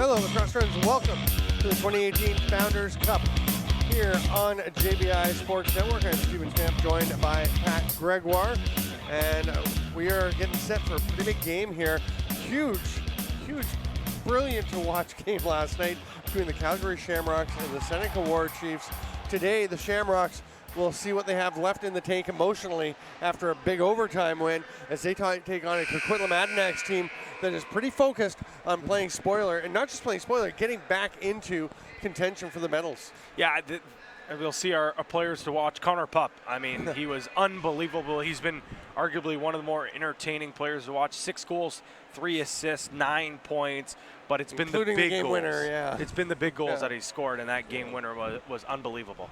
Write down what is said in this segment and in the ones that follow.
Hello, lacrosse friends. Welcome to the 2018 Founders Cup here on JVI Sports Network. I'm Stephen Stamp, joined by Pat Gregoire, and we are getting set for a pretty big game here. Huge, brilliant to watch game last night between the Calgary Shamrocks and the Seneca War Chiefs. Today, the Shamrocks will see what they have left in the tank emotionally after a big overtime win as they take on a Coquitlam Adanacs team that is pretty focused on playing spoiler, and not just playing spoiler, getting back into contention for the medals. Yeah, we'll see our players to watch. Connor Pup, I mean, he was unbelievable. He's been arguably one of the more entertaining players to watch. 6 goals, 3 assists, 9 points, but it's been the big game goals. Winner, yeah. It's been the big goals that he scored, and that game winner was unbelievable.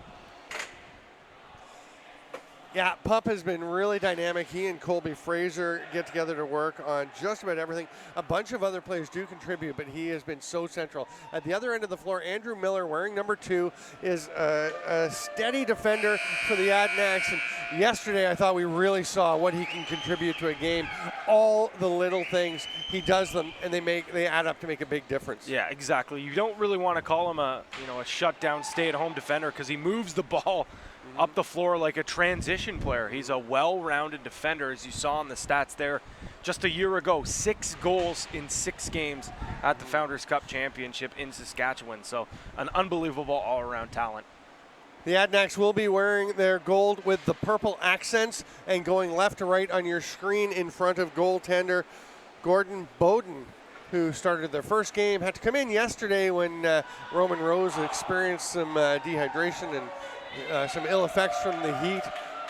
Yeah, Pup has been really dynamic. He and Colby Fraser get together to work on just about everything. A bunch of other players do contribute, but he has been so central. At the other end of the floor, Andrew Miller, wearing number 2, is a steady defender for the Adanacs. And yesterday, I thought we really saw what he can contribute to a game. All the little things, he does them, and they add up to make a big difference. Yeah, exactly. You don't really want to call him a shutdown, stay-at-home defender because he moves the ball up the floor like a transition player. He's a well-rounded defender, as you saw in the stats there. Just a year ago, 6 goals in 6 games at the Founders Cup Championship in Saskatchewan. So an unbelievable all-around talent. The Adanacs will be wearing their gold with the purple accents and going left to right on your screen in front of goaltender Gordon Bowden, who started their first game. Had to come in yesterday when Roman Rose experienced some dehydration and some ill effects from the heat,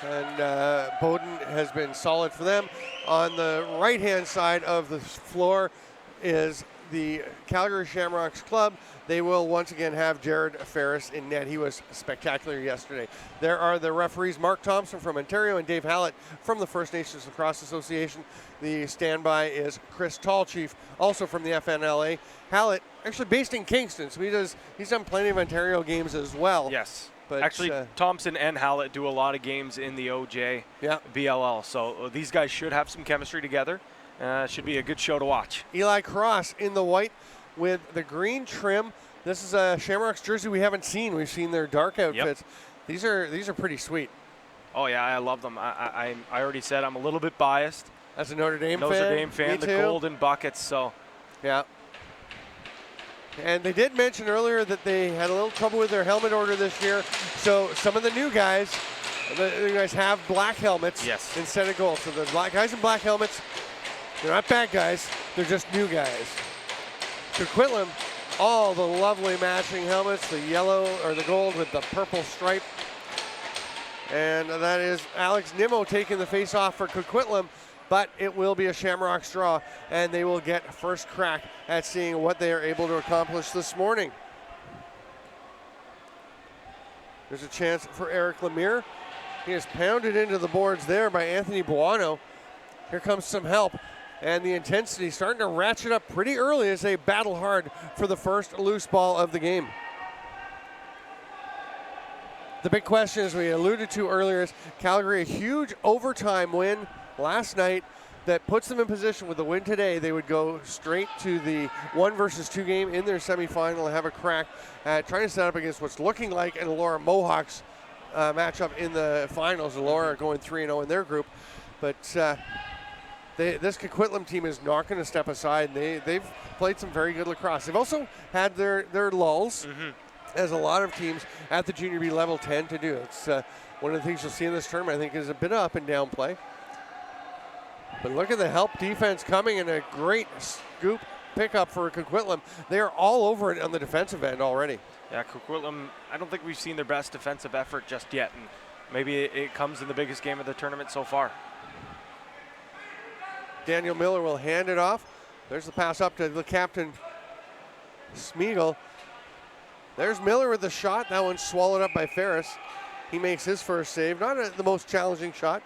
and Bowden has been solid for them. On the right-hand side of the floor is the Calgary Shamrocks club. They will once again have Jared Ferris in net. He was spectacular yesterday. There are the referees, Mark Thompson from Ontario and Dave Hallett from the First Nations Lacrosse Association. The standby is Chris Tallchief, also from the FNLA. Hallett, actually based in Kingston, so he's done plenty of Ontario games as well. Yes. But actually, Thompson and Hallett do a lot of games in the OJ BLL, so these guys should have some chemistry together. Should be a good show to watch. Eli Cross in the white with the green trim. This is a Shamrocks jersey we haven't seen. We've seen their dark outfits. Yep. These are pretty sweet. Oh yeah, I love them. I already said I'm a little bit biased. As a Notre Dame fan, Me the too. golden buckets. So yeah. And they did mention earlier that they had a little trouble with their helmet order this year. So some of the new guys, have black helmets instead of gold. So the guys in black helmets, they're not bad guys. They're just new guys. Coquitlam, all the lovely matching helmets, the yellow or the gold with the purple stripe. And that is Alex Nimmo taking the face off for Coquitlam. But it will be a Shamrocks draw, and they will get first crack at seeing what they are able to accomplish this morning. There's a chance for Eric Lemire. He is pounded into the boards there by Anthony Buono. Here comes some help, and the intensity starting to ratchet up pretty early as they battle hard for the first loose ball of the game. The big question, as we alluded to earlier, is Calgary, a huge overtime win last night that puts them in position. With the win today, they would go straight to the 1 versus 2 game in their semifinal and have a crack at trying to set up against what's looking like an Elora Mohawks matchup in the finals. Elora going 3-0 in their group, but this Coquitlam team is not going to step aside. They've played some very good lacrosse. They've also had their lulls, as a lot of teams at the Junior B level tend to do. It's one of the things you'll see in this tournament, I think, is a bit of up and down play. But look at the help defense coming, and a great scoop pickup for Coquitlam. They are all over it on the defensive end already. Yeah, Coquitlam, I don't think we've seen their best defensive effort just yet, and maybe it comes in the biggest game of the tournament so far. Daniel Miller will hand it off. There's the pass up to the captain, Smeagol. There's Miller with the shot. That one's swallowed up by Ferris. He makes his first save. Not the most challenging shot,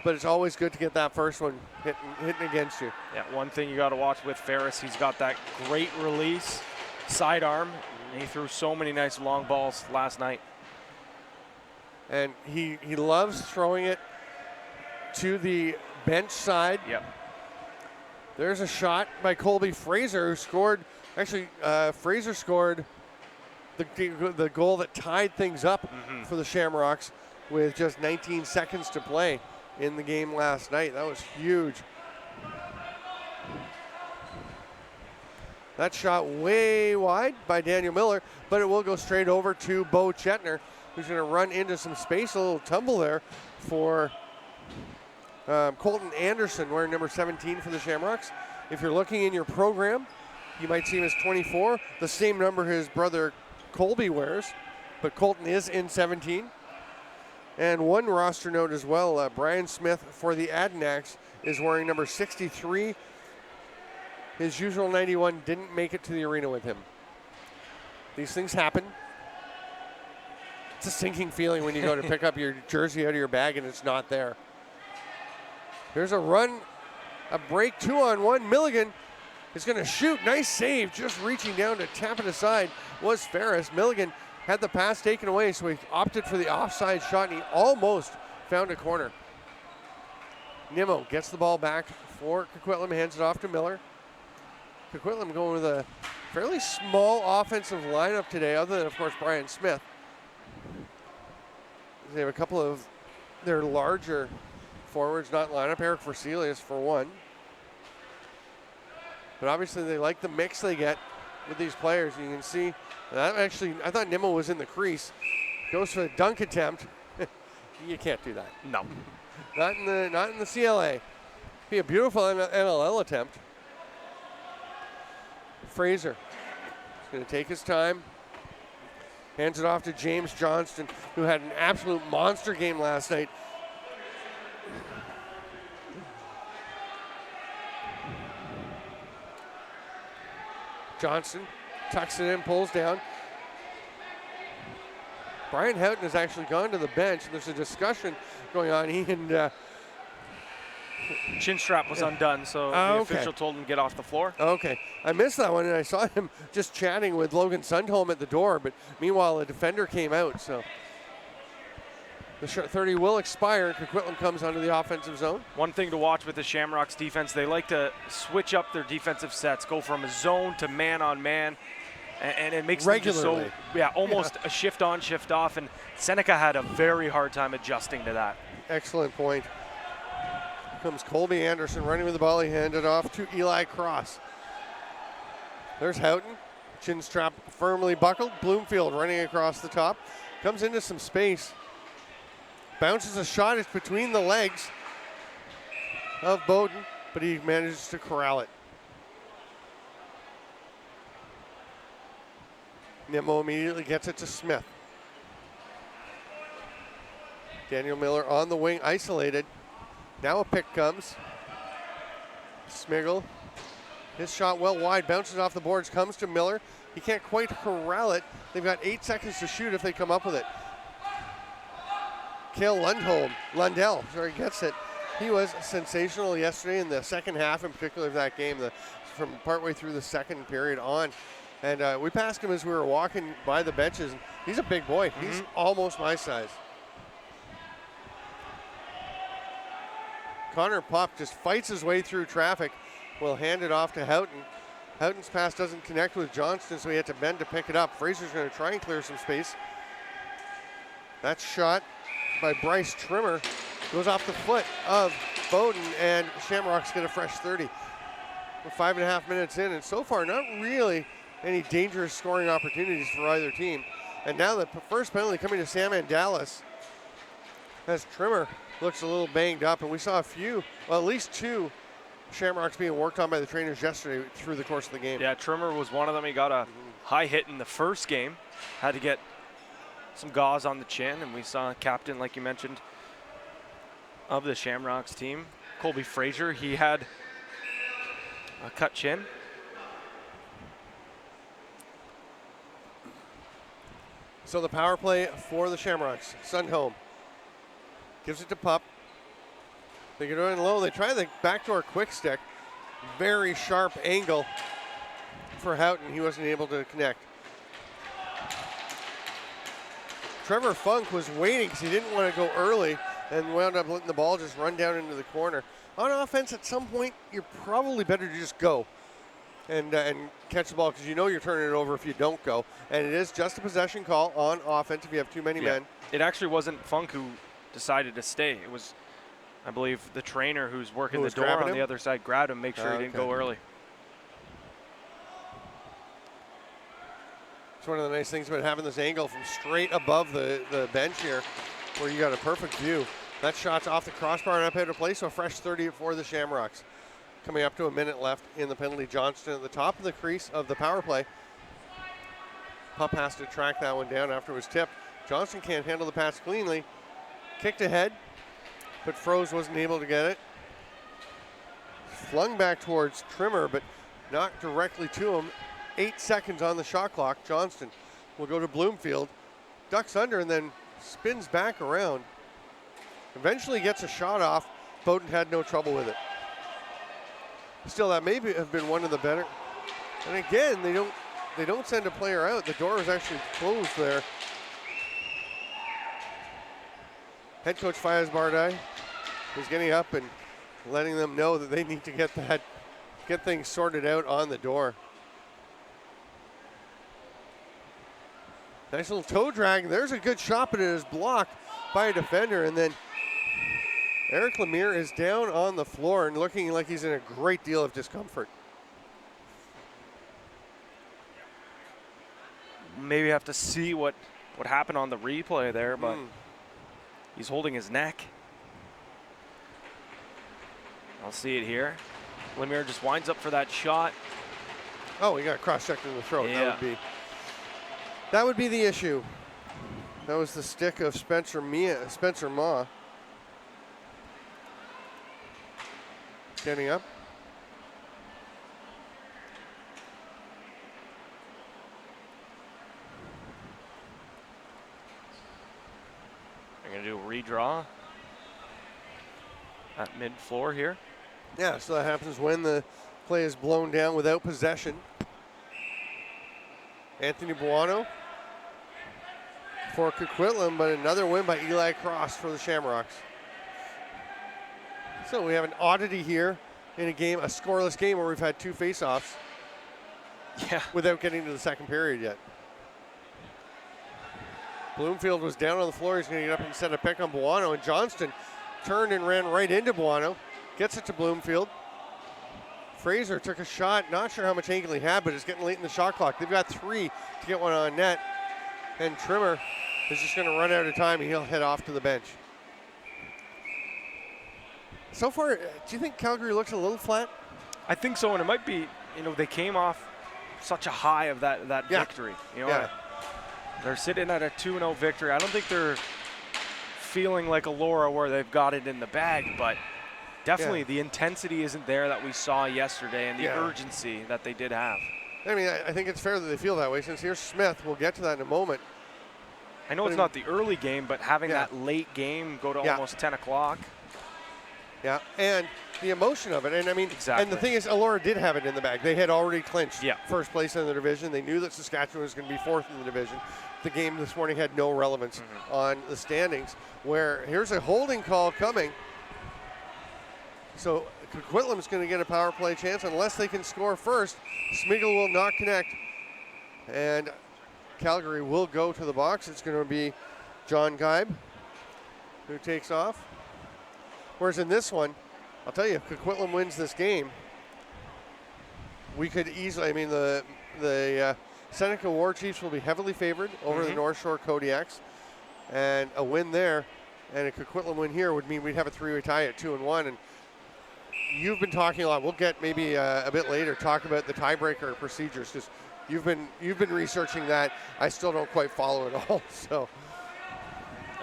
but it's always good to get that first one hitting against you. Yeah, one thing you got to watch with Ferris, he's got that great release, sidearm, and he threw so many nice long balls last night. And he loves throwing it to the bench side. Yep. There's a shot by Colby Fraser, who scored. Actually, Fraser scored the goal that tied things up for the Shamrocks with just 19 seconds to play in the game last night. That was huge. That shot way wide by Daniel Miller, but it will go straight over to Bo Chetner, who's going to run into some space. A little tumble there for Colton Anderson, wearing number 17 for the Shamrocks. If you're looking in your program, you might see him as 24, the same number his brother Colby wears, but Colton is in 17. And one roster note as well, Brian Smith for the Adanacs is wearing number 63. His usual 91 didn't make it to the arena with him. These things happen. It's a sinking feeling when you go to pick up your jersey out of your bag and it's not there. There's a run, a break, 2-on-1. Milligan is going to shoot. Nice save, just reaching down to tap it aside was Ferris. Milligan had the pass taken away, so he opted for the offside shot, and he almost found a corner. Nimmo gets the ball back for Coquitlam, hands it off to Miller. Coquitlam going with a fairly small offensive lineup today, other than, of course, Brian Smith. They have a couple of their larger forwards not line up. Eric Forselius for one. But obviously they like the mix they get with these players. You can see that actually, I thought Nimmo was in the crease. Goes for a dunk attempt. You can't do that. No. Not in the CLA. Be a beautiful NLL attempt. Fraser is going to take his time. Hands it off to James Johnston, who had an absolute monster game last night. Johnston tucks it in, pulls down. Brian Houghton has actually gone to the bench. There's a discussion going on. He and chin strap was undone, so the official told him to get off the floor. Okay. I missed that one, and I saw him just chatting with Logan Sundholm at the door, but meanwhile, a defender came out, so the 30 will expire. Coquitlam comes onto the offensive zone. One thing to watch with the Shamrocks defense, they like to switch up their defensive sets, go from a zone to man-on-man, and it makes regularly. Them just so, almost a shift on, shift off, and Seneca had a very hard time adjusting to that. Excellent point. Here comes Colby Anderson running with the ball. He handed off to Eli Cross. There's Houghton. Chin strap firmly buckled. Bloomfield running across the top. Comes into some space. Bounces a shot. It's between the legs of Bowden, but he manages to corral it. Nimmo immediately gets it to Smith. Daniel Miller on the wing, isolated. Now a pick comes. Smiggle. His shot well wide, bounces off the boards, comes to Miller. He can't quite corral it. They've got 8 seconds to shoot if they come up with it. Cale Lundell gets it. He was sensational yesterday in the second half, in particular of that game, from partway through the second period on. And we passed him as we were walking by the benches. He's a big boy. Mm-hmm. He's almost my size. Connor Pup just fights his way through traffic. Will hand it off to Houghton. Houghton's pass doesn't connect with Johnston, so he had to bend to pick it up. Fraser's going to try and clear some space. That shot by Bryce Trimmer goes off the foot of Bowden, and Shamrocks get a fresh 30. We're 5.5 minutes in, and so far not really any dangerous scoring opportunities for either team. And now the first penalty coming to Sam Andalis, as Trimmer looks a little banged up, and we saw at least 2 Shamrocks being worked on by the trainers yesterday through the course of the game. Yeah, Trimmer was one of them. He got a high hit in the first game, had to get some gauze on the chin, and we saw a captain, like you mentioned, of the Shamrocks team, Colby Fraser. He had a cut chin. So the power play for the Shamrocks. Sundholm gives it to Pup. They get it in low. They try the backdoor quick stick. Very sharp angle for Houghton. He wasn't able to connect. Trevor Funk was waiting because he didn't want to go early and wound up letting the ball just run down into the corner. on offense, at some point, you're probably better to just go and catch the ball because you know you're turning it over if you don't go. And it is just a possession call on offense if you have too many men. It actually wasn't Funk who decided to stay. It was, I believe, the trainer who's working the door on the other side grabbed him, make sure he didn't go early. It's one of the nice things about having this angle from straight above the bench here where you got a perfect view. That shot's off the crossbar and up out of play, so a fresh 30 for the Shamrocks. Coming up to a minute left in the penalty. Johnston at the top of the crease of the power play. Pup has to track that one down after it was tipped. Johnston can't handle the pass cleanly. Kicked ahead, but Froese wasn't able to get it. Flung back towards Trimmer, but not directly to him. 8 seconds on the shot clock. Johnston will go to Bloomfield. Ducks under and then spins back around. Eventually gets a shot off. Bowden had no trouble with it. Still, that may have been one of the better. And again, they don't send a player out. The door was actually closed there. Head coach Fayez Bardai is getting up and letting them know that they need to get things sorted out on the door. Nice little toe drag. There's a good shot, but it is blocked by a defender. And then Eric Lemire is down on the floor and looking like he's in a great deal of discomfort. Maybe have to see what happened on the replay there, but he's holding his neck. I'll see it here. Lemire just winds up for that shot. Oh, he got cross-checked in the throat. Yeah. That would be the issue. That was the stick of Spencer Ma. Getting up. They're going to do a redraw at mid-floor here. Yeah, so that happens when the play is blown down without possession. Anthony Buono for Coquitlam, but another win by Eli Cross for the Shamrocks. So we have an oddity here in a scoreless game where we've had 2 face-offs. Yeah. Without getting to the second period yet. Bloomfield was down on the floor. He's going to get up and set a pick on Buono, and Johnston turned and ran right into Buono. Gets it to Bloomfield. Fraser took a shot. Not sure how much angle he had, but it's getting late in the shot clock. They've got 3 to get one on net. And Trimmer is just going to run out of time, and he'll head off to the bench. So far, do you think Calgary looks a little flat? I think so, and it might be, they came off such a high of that victory. They're sitting at a 2-0 victory. I don't think they're feeling like Allura where they've got it in the bag, but definitely the intensity isn't there that we saw yesterday and the urgency that they did have. I mean, I think it's fair that they feel that way since here's Smith. We'll get to that in a moment. I know it's not the early game, but having that late game go to almost 10 o'clock. Yeah, and the emotion of it. And I mean, and the thing is, Allura did have it in the bag. They had already clinched first place in the division. They knew that Saskatchewan was going to be 4th in the division. The game this morning had no relevance on the standings, where here's a holding call coming. So Coquitlam is going to get a power play chance unless they can score first. Smigel will not connect. And Calgary will go to the box. It's going to be John Geib who takes off. Whereas in this one, I'll tell you, if Coquitlam wins this game, we could easily, the Seneca War Chiefs will be heavily favored over the North Shore Kodiaks. And a win there and a Coquitlam win here would mean we'd have a 3-way tie at 2-1. And you've been talking a lot. We'll get maybe a bit later, talk about the tiebreaker procedures, because you've been researching that. I still don't quite follow it all, so.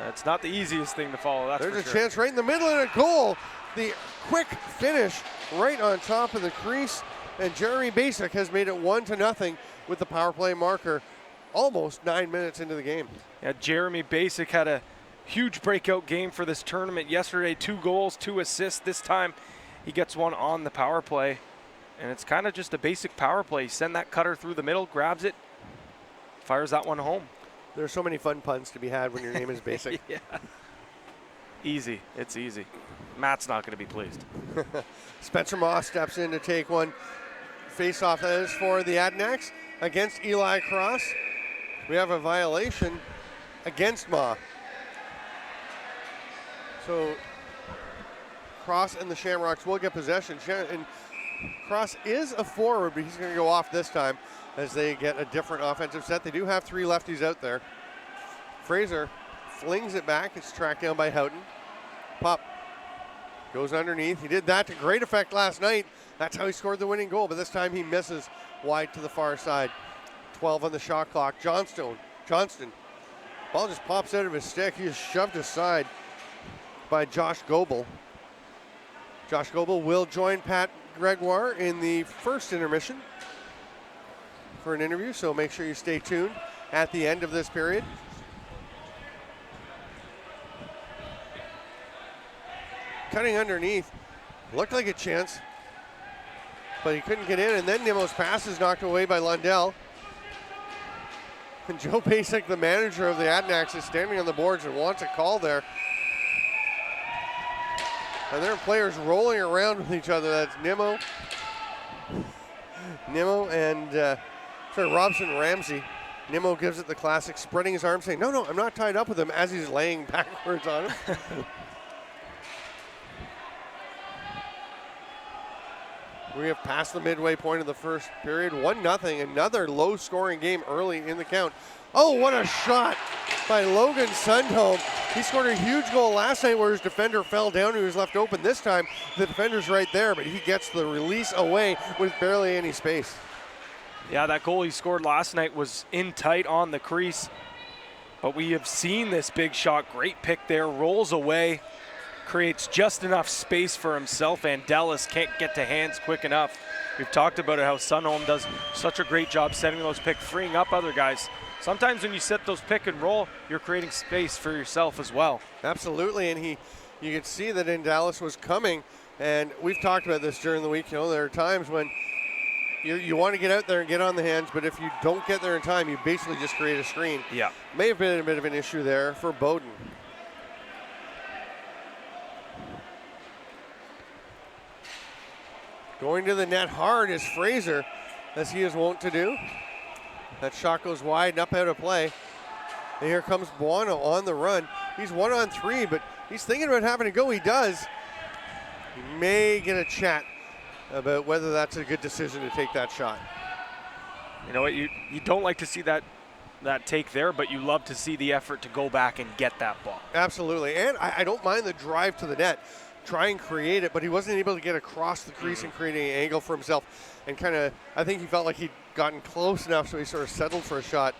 It's not the easiest thing to follow, that's There's a chance right in the middle and a goal. The quick finish right on top of the crease. And Jeremy Basic has made it 1-0 with the power play marker almost 9 minutes into the game. Yeah, Jeremy Basic had a huge breakout game for this tournament yesterday. 2 goals, 2 assists. This time he gets one on the power play. And it's kind of just a basic power play. Send that cutter through the middle, grabs it, fires that one home. There's so many fun puns to be had when your name is Basic. Easy. It's easy. Matt's not going to be pleased. Spencer Moss steps in to take one. Face-off that is for the Adanacs against Eli Cross. We have a violation against Ma. So Cross and the Shamrocks will get possession. And Cross is a forward, but he's going to go off this time as they get a different offensive set. They do have 3 lefties out there. Fraser flings it back. It's tracked down by Houghton. Pup goes underneath. He did that to great effect last night. That's how he scored the winning goal, but this time he misses wide to the far side. 12 on the shot clock. Johnston. Ball just pops out of his stick. He is shoved aside by Josh Goebel. Josh Goebel will join Pat Gregoire in the first intermission for an interview, so make sure you stay tuned at the end of this period. Cutting underneath, looked like a chance, but he couldn't get in, and then Nimmo's pass is knocked away by Lundell. And Joe Basic, the manager of the Adanacs, is standing on the boards and wants a call there. And there are players rolling around with each other. That's Nimmo and Robson Ramsey. Nimmo gives it the classic, spreading his arms, saying, no, I'm not tied up with him, as he's laying backwards on him. We have passed the midway point of the first period. 1-0, another low-scoring game early in the count. Oh, what a shot by Logan Sundholm. He scored a huge goal last night where his defender fell down and he was left open. This time, the defender's right there, but he gets the release away with barely any space. Yeah, that goal he scored last night was in tight on the crease. But we have seen this big shot. Great pick there, rolls away. Creates just enough space for himself, and Dallas can't get to hands quick enough. We've talked about it, how Sundholm does such a great job setting those pick, freeing up other guys. Sometimes when you set those pick and roll, you're creating space for yourself as well. Absolutely, and you could see that in Dallas was coming, and we've talked about this during the week. You know, there are times when you want to get out there and get on the hands, but if you don't get there in time, you basically just create a screen. Yeah. May have been a bit of an issue there for Bowden. Going to the net hard is Fraser, as he is wont to do. That shot goes wide and up out of play. And here comes Buono on the run. He's 1-on-3, but he's thinking about having to go. He does. He may get a chat about whether that's a good decision to take that shot. You know what, you don't like to see that take there, but you love to see the effort to go back and get that ball. Absolutely, and I don't mind the drive to the net. Try and create it, but he wasn't able to get across the crease and create an angle for himself. And kind of, I think he felt like he'd gotten close enough, so he sort of settled for a shot,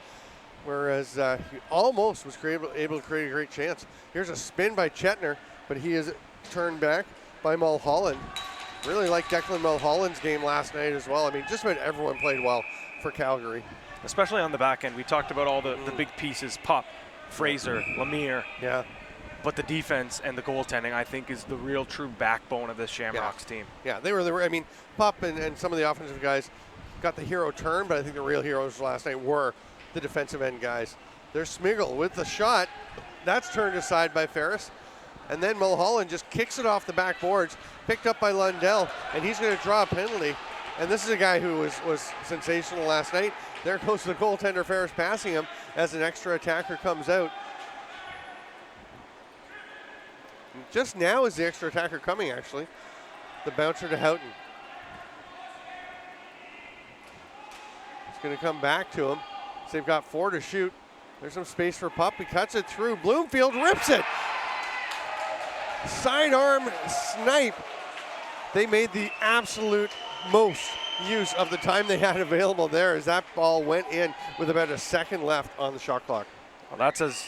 whereas he almost was able to create a great chance. Here's a spin by Chetner, but he is turned back by Mulholland. Really like Declan Mulholland's game last night as well. I mean, just about everyone played well for Calgary. Especially on the back end. We talked about all the big pieces, Pup, Fraser, Lemire. Yeah. But the defense and the goaltending, I think, is the real true backbone of this Shamrocks team. Yeah, they were. I mean, Pup and some of the offensive guys got the hero turn, but I think the real heroes last night were the defensive end guys. There's Smiggle with the shot. That's turned aside by Ferris. And then Mulholland just kicks it off the backboards, picked up by Lundell, and he's going to draw a penalty. And this is a guy who was sensational last night. There goes the goaltender, Ferris, passing him as an extra attacker comes out. Just now is the extra attacker coming, actually. The bouncer to Houghton. It's going to come back to him. So they've got 4 to shoot. There's some space for Pup. He cuts it through. Bloomfield rips it. Sidearm snipe. They made the absolute most use of the time they had available there as that ball went in with about a second left on the shot clock. Well, that's as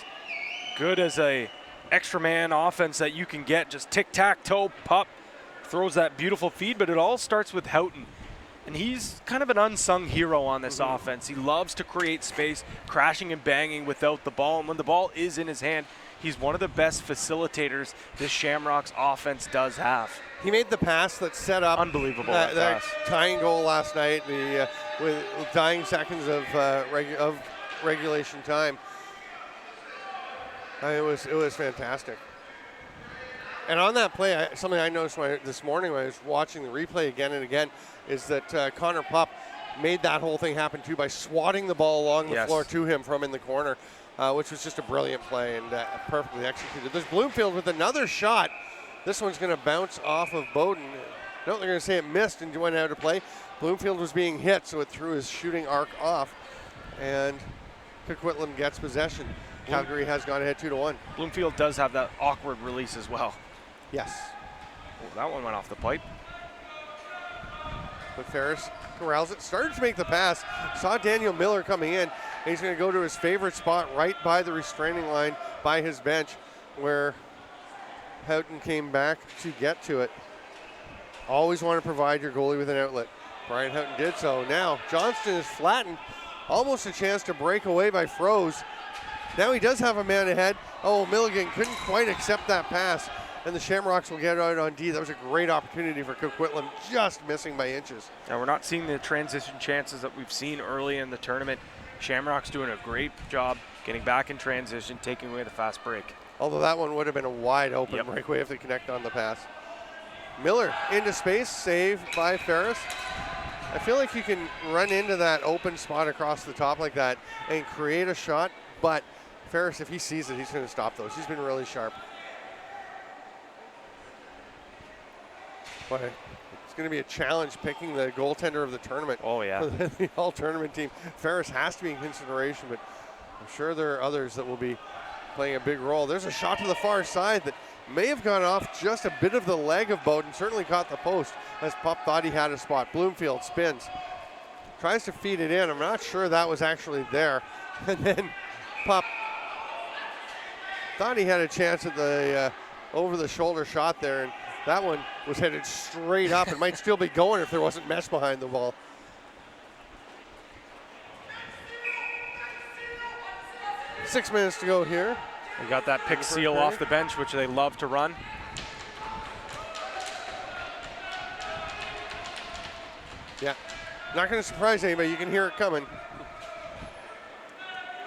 good as a extra man offense that you can get. Just tic-tac-toe, Pup throws that beautiful feed, but it all starts with Houghton. And he's kind of an unsung hero on this offense. He loves to create space, crashing and banging without the ball. And when the ball is in his hand, he's one of the best facilitators this Shamrocks offense does have. He made the pass that set up unbelievable that tying goal last night, with dying seconds of regulation time. It was fantastic. And on that play, something I noticed this morning when I was watching the replay again and again is that Connor Pupp made that whole thing happen too by swatting the ball along the floor to him from in the corner, which was just a brilliant play and perfectly executed. There's Bloomfield with another shot. This one's going to bounce off of Bowden. No, they're going to say it missed and went out of play. Bloomfield was being hit, so it threw his shooting arc off, and Coquitlam gets possession. Calgary has gone ahead 2-1. Bloomfield does have that awkward release as well. Yes. Oh, that one went off the pipe. But Ferris corrals it, started to make the pass, saw Daniel Miller coming in, and he's going to go to his favorite spot right by the restraining line by his bench where Houghton came back to get to it. Always want to provide your goalie with an outlet. Brian Houghton did so. Now Johnston is flattened, almost a chance to break away by Froese. Now he does have a man ahead. Oh, Milligan couldn't quite accept that pass, and the Shamrocks will get out on D. That was a great opportunity for Coquitlam, just missing by inches. Now we're not seeing the transition chances that we've seen early in the tournament. Shamrocks doing a great job getting back in transition, taking away the fast break. Although that one would have been a wide open breakaway if they connect on the pass. Miller into space, save by Ferris. I feel like you can run into that open spot across the top like that and create a shot, but Ferris, if he sees it, he's going to stop those. He's been really sharp. But it's going to be a challenge picking the goaltender of the tournament. Oh, yeah. For the all-tournament team. Ferris has to be in consideration, but I'm sure there are others that will be playing a big role. There's a shot to the far side that may have gone off just a bit of the leg of Bowden, certainly caught the post as Pup thought he had a spot. Bloomfield spins, tries to feed it in. I'm not sure that was actually there. And then Pup thought he had a chance at the over-the-shoulder shot there, and that one was headed straight up. It might still be going if there wasn't mesh behind the ball. Six minutes to go here. We got that pick seal off the bench, which they love to run. Yeah, not going to surprise anybody. You can hear it coming.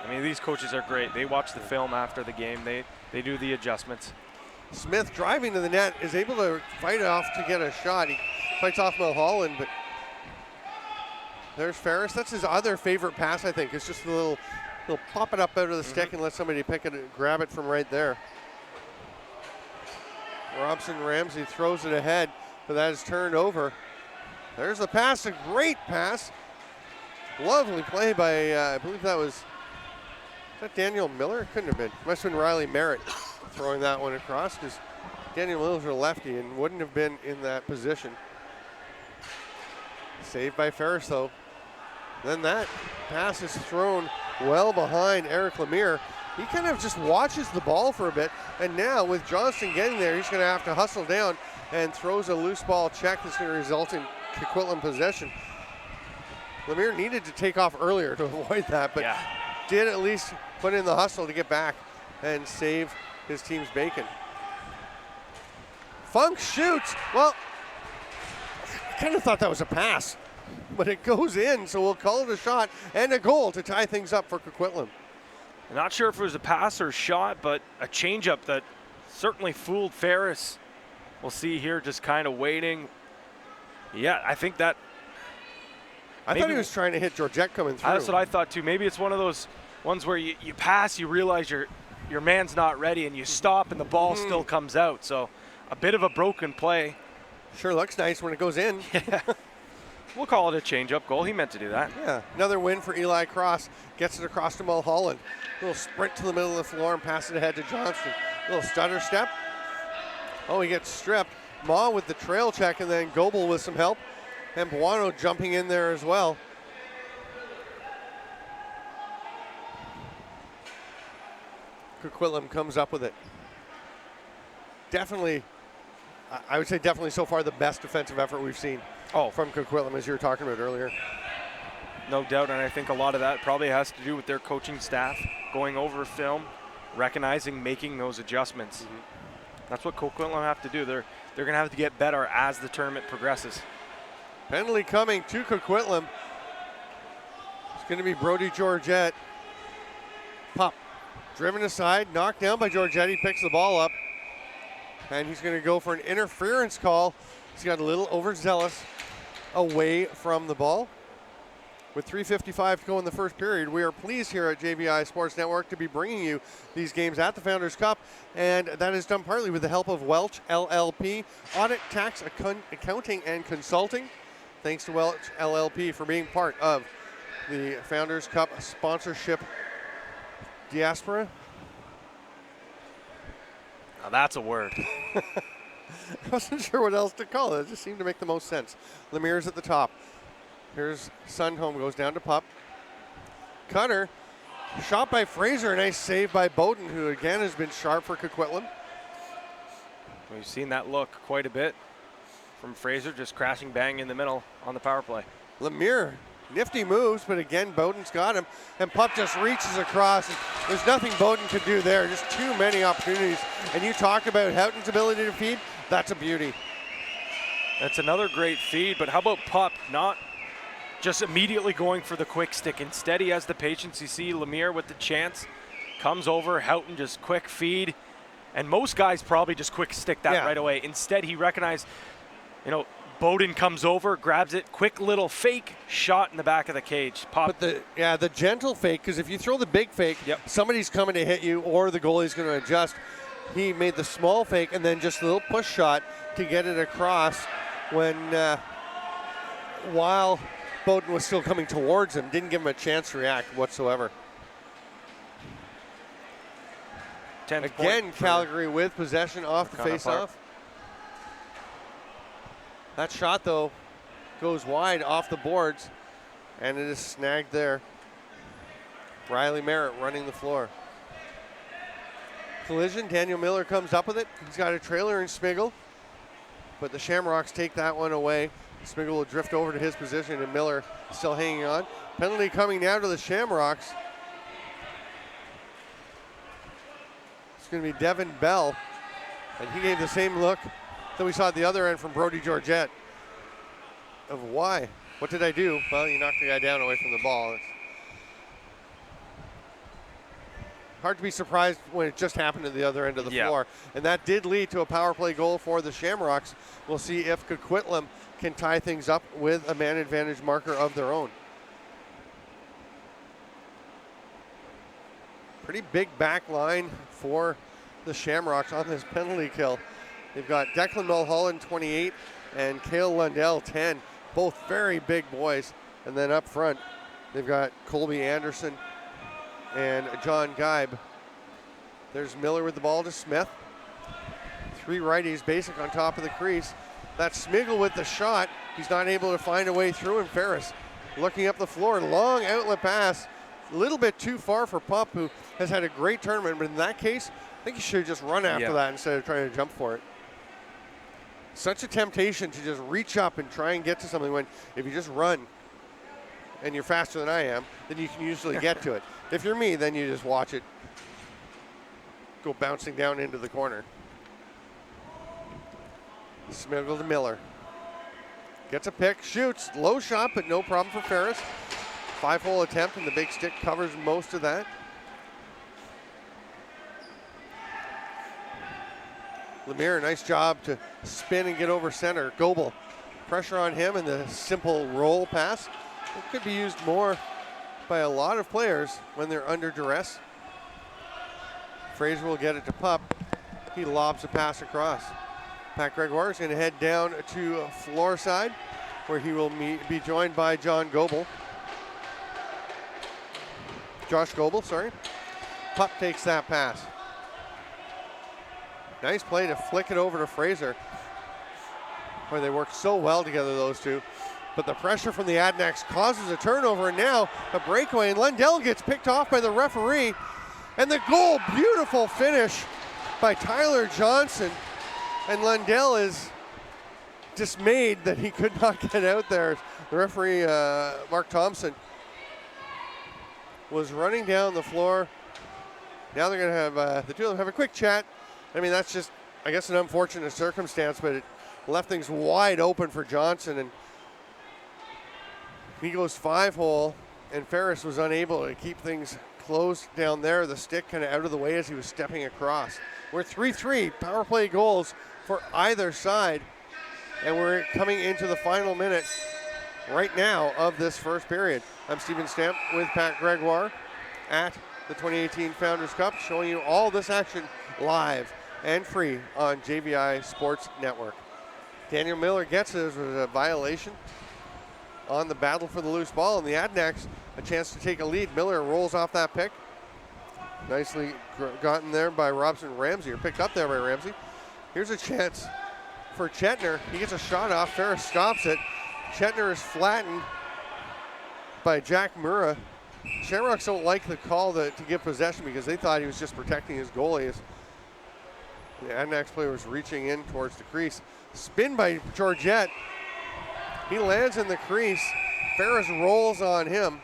I mean, these coaches are great. They watch the film after the game. They do the adjustments. Smith driving to the net is able to fight off to get a shot. He fights off Mulholland, but there's Ferris. That's his other favorite pass, I think. It's just a little pop it up out of the stick and let somebody pick it and grab it from right there. Robson Ramsey throws it ahead, but that is turned over. There's the pass, a great pass. Lovely play by, I believe that was, is that Daniel Miller? Couldn't have been. Must have been Riley Merritt throwing that one across, because Daniel Miller's a lefty and wouldn't have been in that position. Saved by Ferris though. Then that pass is thrown well behind Eric Lemire. He kind of just watches the ball for a bit, and now with Johnston getting there, he's going to have to hustle down and throws a loose ball check that's going to result in Coquitlam possession. Lemire needed to take off earlier to avoid that, but did at least put in the hustle to get back and save his team's bacon. Funk shoots. Well, I kind of thought that was a pass, but it goes in, so we'll call it a shot and a goal to tie things up for Coquitlam. I'm not sure if it was a pass or a shot, but a changeup that certainly fooled Ferris. We'll see here, just kind of waiting. Yeah, I think that. I thought he was trying to hit Georgette coming through. That's what I thought too. Maybe it's one of those ones where you pass, you realize your man's not ready, and you stop, and the ball still comes out. So a bit of a broken play. Sure looks nice when it goes in. Yeah. We'll call it a change-up goal. He meant to do that. Yeah, another win for Eli Cross. Gets it across to Mulholland. Little sprint to the middle of the floor and pass it ahead to Johnston. Little stutter step. Oh, he gets stripped. Ma with the trail check, and then Goebel with some help. And Buono jumping in there as well. Coquitlam comes up with it. Definitely, I would say definitely so far the best defensive effort we've seen from Coquitlam, as you were talking about earlier. No doubt, and I think a lot of that probably has to do with their coaching staff going over film, recognizing, making those adjustments. That's what Coquitlam have to do. They're going to have to get better as the tournament progresses. Penalty coming to Coquitlam. It's going to be Brody Georgette. Pop driven aside, knocked down by Georgette. He picks the ball up. And he's going to go for an interference call. He's got a little overzealous away from the ball. With 3:55 to go in the first period, we are pleased here at JVI Sports Network to be bringing you these games at the Founders Cup, and that is done partly with the help of Welch LLP, Audit, Tax, Accounting, and Consulting. Thanks to Welch LLP for being part of the Founders Cup sponsorship diaspora. Now that's a word. I wasn't sure what else to call it. It just seemed to make the most sense. Lemire's at the top. Here's Sundholm, goes down to Pup. Cutter, shot by Fraser, a nice save by Bowden, who again has been sharp for Coquitlam. We've seen that look quite a bit from Fraser, just crashing bang in the middle on the power play. Lemire, nifty moves, but again, Bowden's got him, and Pup just reaches across. There's nothing Bowden could do there, just too many opportunities. And you talk about Houghton's ability to feed, that's a beauty. That's another great feed, but how about Pup not just immediately going for the quick stick? Instead, he has the patience. You see Lemire with the chance, comes over, Houghton just quick feed, and most guys probably just quick stick that right away. Instead, he recognized, Bowden comes over, grabs it, quick little fake shot in the back of the cage. Pop. But the gentle fake, because if you throw the big fake, somebody's coming to hit you or the goalie's going to adjust. He made the small fake and then just a little push shot to get it across while Bowden was still coming towards him. Didn't give him a chance to react whatsoever. Again, Calgary with possession off the face-off. That shot, though, goes wide off the boards, and it is snagged there. Riley Merritt running the floor. Collision, Daniel Miller comes up with it. He's got a trailer in Smiggle, but the Shamrocks take that one away. Smiggle will drift over to his position, and Miller still hanging on. Penalty coming now to the Shamrocks. It's going to be Devin Bell, and he gave the same look that we saw at the other end from Brody Georgette of why. What did I do? Well, you knocked the guy down away from the ball. It's hard to be surprised when it just happened at the other end of the floor. And that did lead to a power play goal for the Shamrocks. We'll see if Coquitlam can tie things up with a man advantage marker of their own. Pretty big back line for the Shamrocks on this penalty kill. They've got Declan Mulholland, 28, and Cale Lundell, 10. Both very big boys. And then up front, they've got Colby Anderson and John Geib. There's Miller with the ball to Smith. Three righties basic on top of the crease. That's Smiggle with the shot. He's not able to find a way through, and Ferris looking up the floor. Long outlet pass. A little bit too far for Pup, who has had a great tournament, but in that case, I think he should have just run after that instead of trying to jump for it. Such a temptation to just reach up and try and get to something when if you just run and you're faster than I am, then you can usually get to it. If you're me, then you just watch it go bouncing down into the corner. Smiggle to Miller. Gets a pick, shoots, low shot, but no problem for Ferris. 5-hole attempt, and the big stick covers most of that. Lemire, nice job to spin and get over center. Goebel, pressure on him, and the simple roll pass. It could be used more by a lot of players when they're under duress. Fraser will get it to Pup. He lobs a pass across. Pat Gregoire is going to head down to floor side, where he will be joined by Josh Goebel, sorry. Pup takes that pass. Nice play to flick it over to Fraser. Boy, they work so well together, those two. But the pressure from the Adanacs causes a turnover, and now a breakaway, and Lundell gets picked off by the referee. And the goal, beautiful finish by Tyler Johnson. And Lundell is dismayed that he could not get out there. The referee, Mark Thompson, was running down the floor. Now they're going to have, the two of them have a quick chat. I mean, that's just, I guess, an unfortunate circumstance, but it left things wide open for Johnson. And he goes 5-hole, and Ferris was unable to keep things closed down there. The stick kind of out of the way as he was stepping across. We're 3-3 power play goals for either side. And we're coming into the final minute right now of this first period. I'm Stephen Stamp with Pat Gregoire at the 2018 Founders Cup, showing you all this action live and free on JVI Sports Network. Daniel Miller gets it. It was a violation on the battle for the loose ball, and the Adanacs a chance to take a lead. Miller rolls off that pick. Nicely gotten there by Robson Ramsey, or picked up there by Ramsey. Here's a chance for Chetner. He gets a shot off. Ferris stops it. Chetner is flattened by Jack Murrah. Shamrocks don't like the call to give possession because they thought he was just protecting his goalie. The Adanacs player was reaching in towards the crease. Spin by Georgette. He lands in the crease. Ferris rolls on him.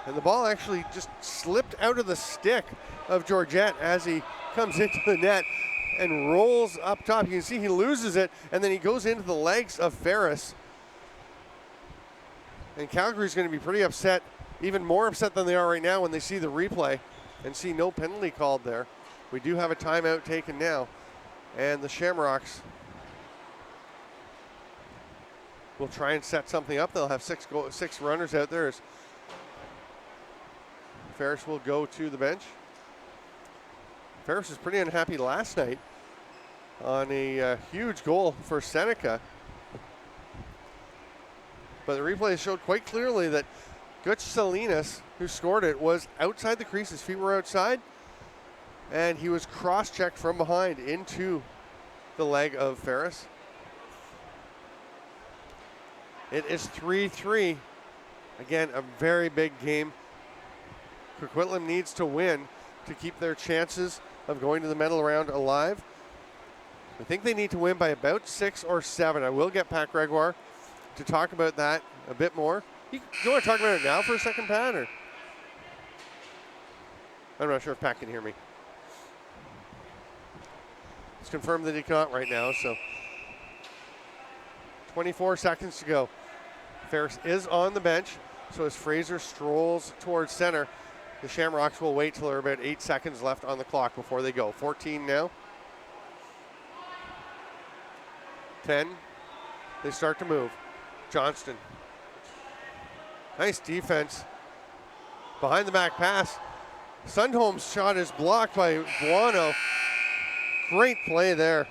And the ball actually just slipped out of the stick of Georgette as he comes into the net and rolls up top. You can see he loses it, and then he goes into the legs of Ferris. And Calgary's going to be pretty upset, even more upset than they are right now when they see the replay and see no penalty called there. We do have a timeout taken now, and the Shamrocks will try and set something up. They'll have six runners out there. As Ferris will go to the bench. Ferris was pretty unhappy last night on a huge goal for Seneca. But the replay showed quite clearly that Gutch Salinas, who scored it, was outside the crease. His feet were outside, and he was cross-checked from behind into the leg of Ferris. It is 3-3. Again, a very big game. Coquitlam needs to win to keep their chances of going to the medal round alive. I think they need to win by about 6 or 7. I will get Pat Gregoire to talk about that a bit more. You want to talk about it now for a second, Pat? Or? I'm not sure if Pat can hear me. It's confirmed that he can't right now, so 24 seconds to go. Ferris is on the bench, so as Fraser strolls towards center, the Shamrocks will wait till there are about 8 seconds left on the clock before they go. 14 now. 10. They start to move. Johnston. Nice defense. Behind the back pass. Sundholm's shot is blocked by Buono. Great play there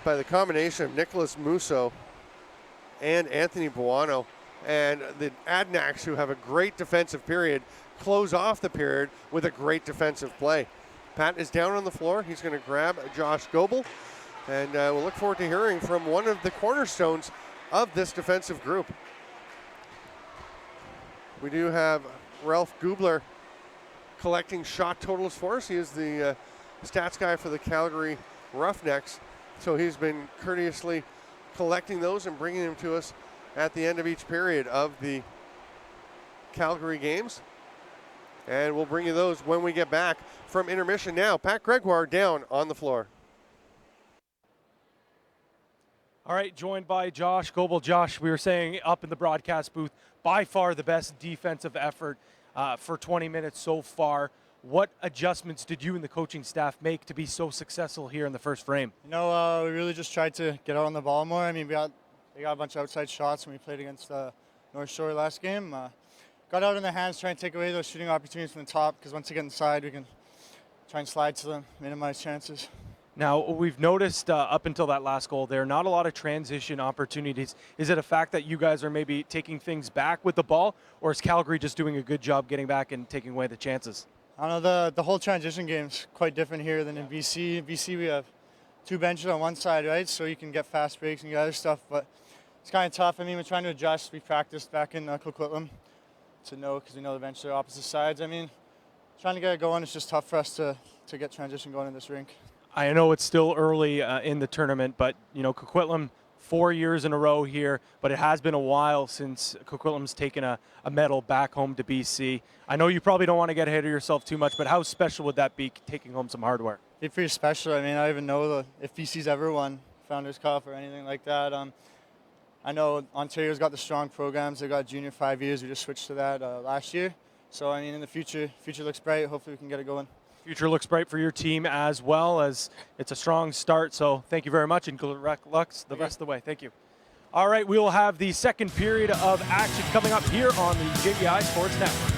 by the combination of Nicholas Musso and Anthony Buono. And the Adanacs, who have a great defensive period, close off the period with a great defensive play. Pat is down on the floor. He's going to grab Josh Goebel. And we'll look forward to hearing from one of the cornerstones of this defensive group. We do have Ralph Gubler collecting shot totals for us. He is the stats guy for the Calgary Roughnecks. So he's been courteously collecting those and bringing them to us at the end of each period of the Calgary games. And we'll bring you those when we get back from intermission. Now, Pat Gregoire down on the floor. All right, joined by Josh Goebel. Josh, we were saying up in the broadcast booth, by far the best defensive effort for 20 minutes so far. What adjustments did you and the coaching staff make to be so successful here in the first frame? You know, we really just tried to get out on the ball more. I mean, we got a bunch of outside shots when we played against North Shore last game. Got out in the hands, trying to take away those shooting opportunities from the top, because once they get inside, we can try and slide to them, minimize chances. Now, we've noticed up until that last goal there, not a lot of transition opportunities. Is it a fact that you guys are maybe taking things back with the ball, or is Calgary just doing a good job getting back and taking away the chances? I don't know, the whole transition game's quite different here than in BC. In BC, we have 2 benches on one side, right? So you can get fast breaks and get other stuff, but it's kind of tough. I mean, we're trying to adjust. We practiced back in Coquitlam to know, because we know the benches are opposite sides. I mean, trying to get it going, it's just tough for us to get transition going in this rink. I know it's still early in the tournament, but, you know, Coquitlam 4 years in a row here, but it has been a while since Coquitlam's taken a medal back home to BC. I know you probably don't want to get ahead of yourself too much, but how special would that be, taking home some hardware? It's pretty special. I mean, I don't even know if BC's ever won Founders Cup or anything like that. I know Ontario's got the strong programs. They've got junior 5 years. We just switched to that last year. So I mean, in the future looks bright. Hopefully we can get it going. Future looks bright for your team as well, as it's a strong start. So thank you very much, and good luck the rest of the way. Thank you. All right, we will have the second period of action coming up here on the JVI Sports Network.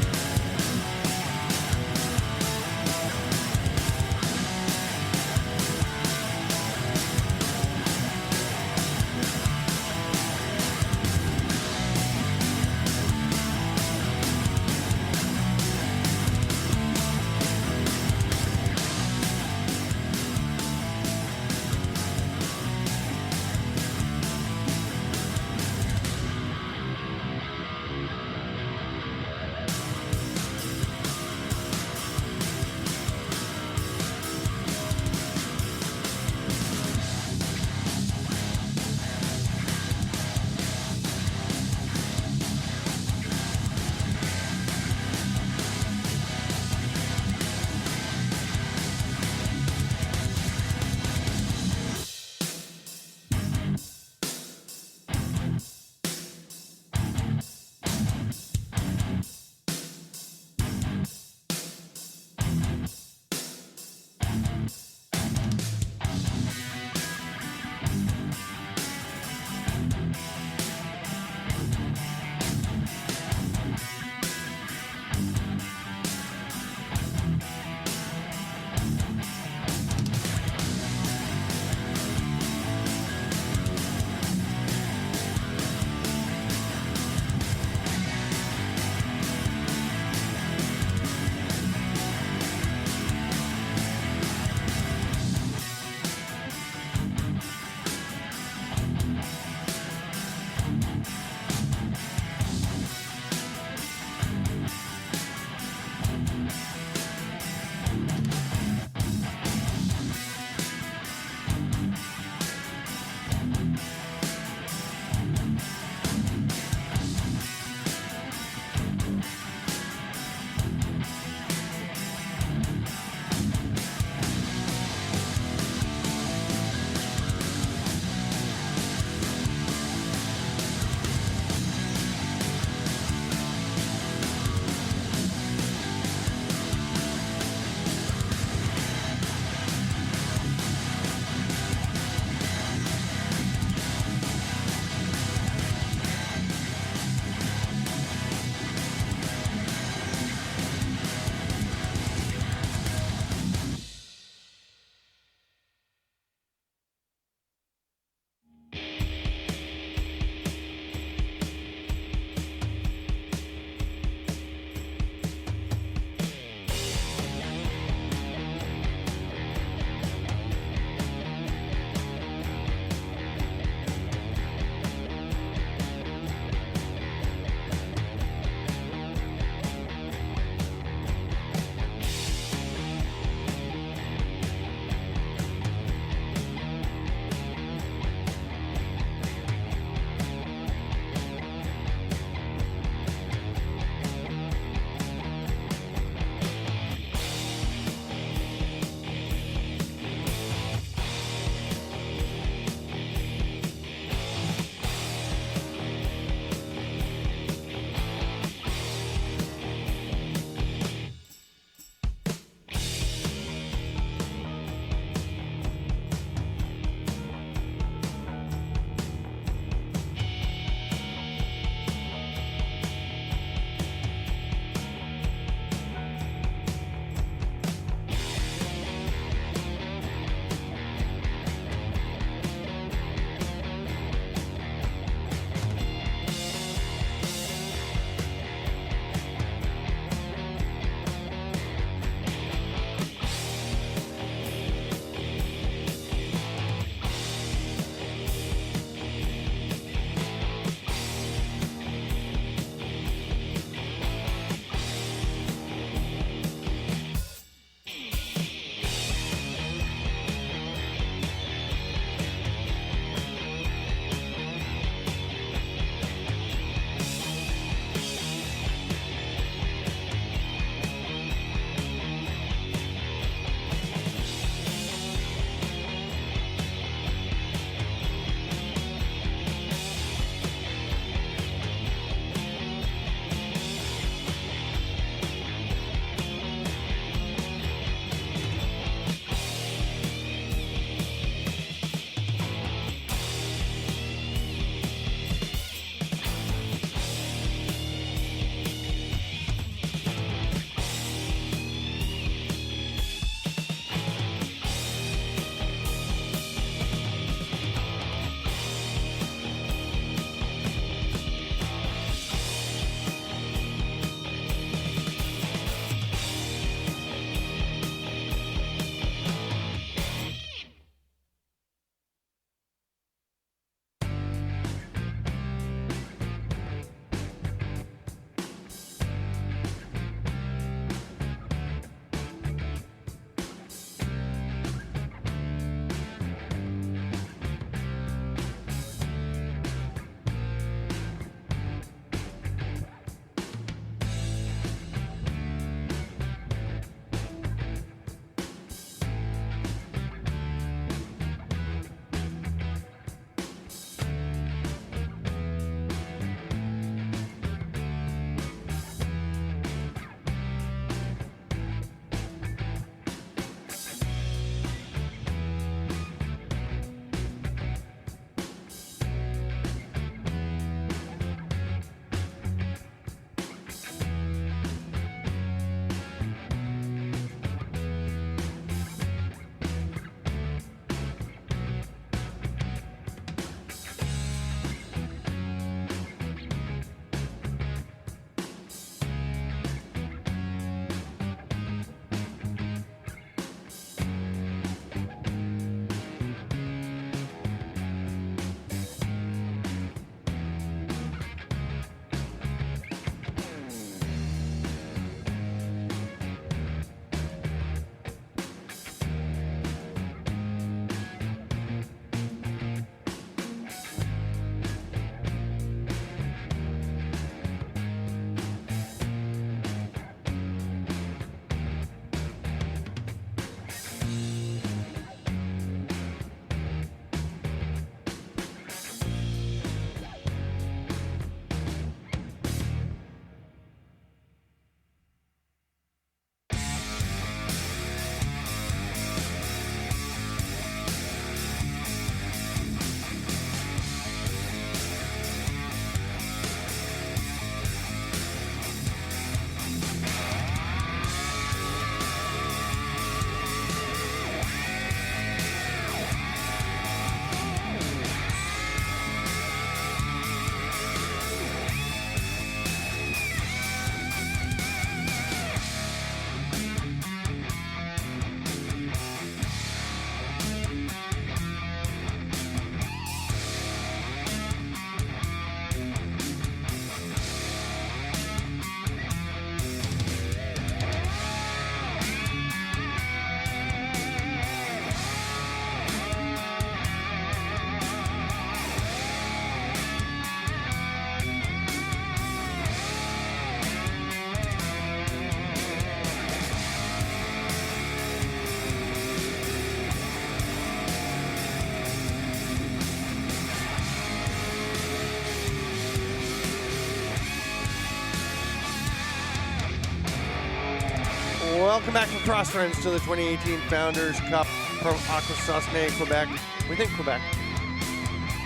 Welcome back from Cross Friends to the 2018 Founders Cup from Akwesasne, Quebec. We think Quebec.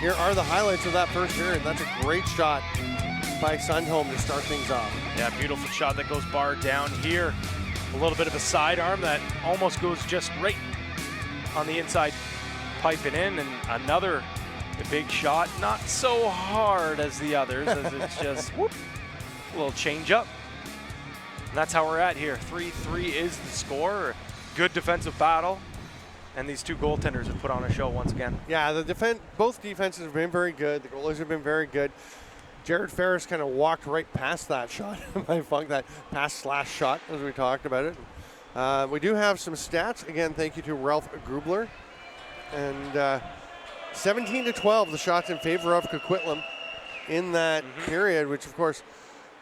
Here are the highlights of that first period. That's a great shot by Sundholm to start things off. Yeah, beautiful shot that goes bar down here. A little bit of a sidearm that almost goes just right on the inside, piping in, and another big shot. Not so hard as the others, as it's just whoop, a little change up. And that's how we're at here. 3-3 is the score. Good defensive battle. And these two goaltenders have put on a show once again. Yeah, both defenses have been very good. The goalies have been very good. Jared Ferris kind of walked right past that shot. My funk, that pass/shot, as we talked about it. We do have some stats. Again, thank you to Ralph Grubler. And 17-12, the shots in favor of Coquitlam in that period, which of course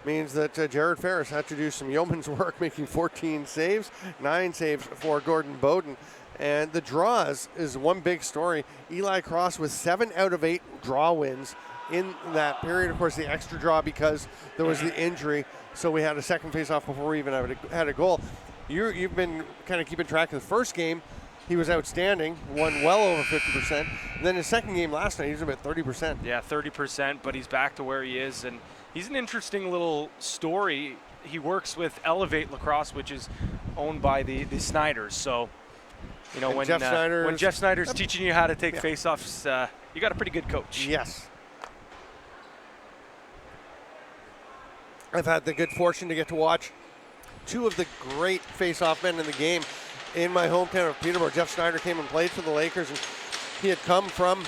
means that Jared Ferris had to do some yeoman's work, making 14 saves, 9 saves for Gordon Bowden. And the draws is one big story. Eli Cross with 7 out of 8 draw wins in that period. Of course, the extra draw because there was the injury, so we had a second faceoff before we even had a goal. You've been kind of keeping track of the first game. He was outstanding, won well over 50%. And then his second game last night, he was about 30%. Yeah, 30%, but he's back to where he is. And he's an interesting little story. He works with Elevate Lacrosse, which is owned by the Snyders. So, you know, when Jeff Snyder's teaching you how to take face-offs, you got a pretty good coach. Yes. I've had the good fortune to get to watch two of the great face-off men in the game in my hometown of Peterborough. Jeff Snyder came and played for the Lakers, and he had come from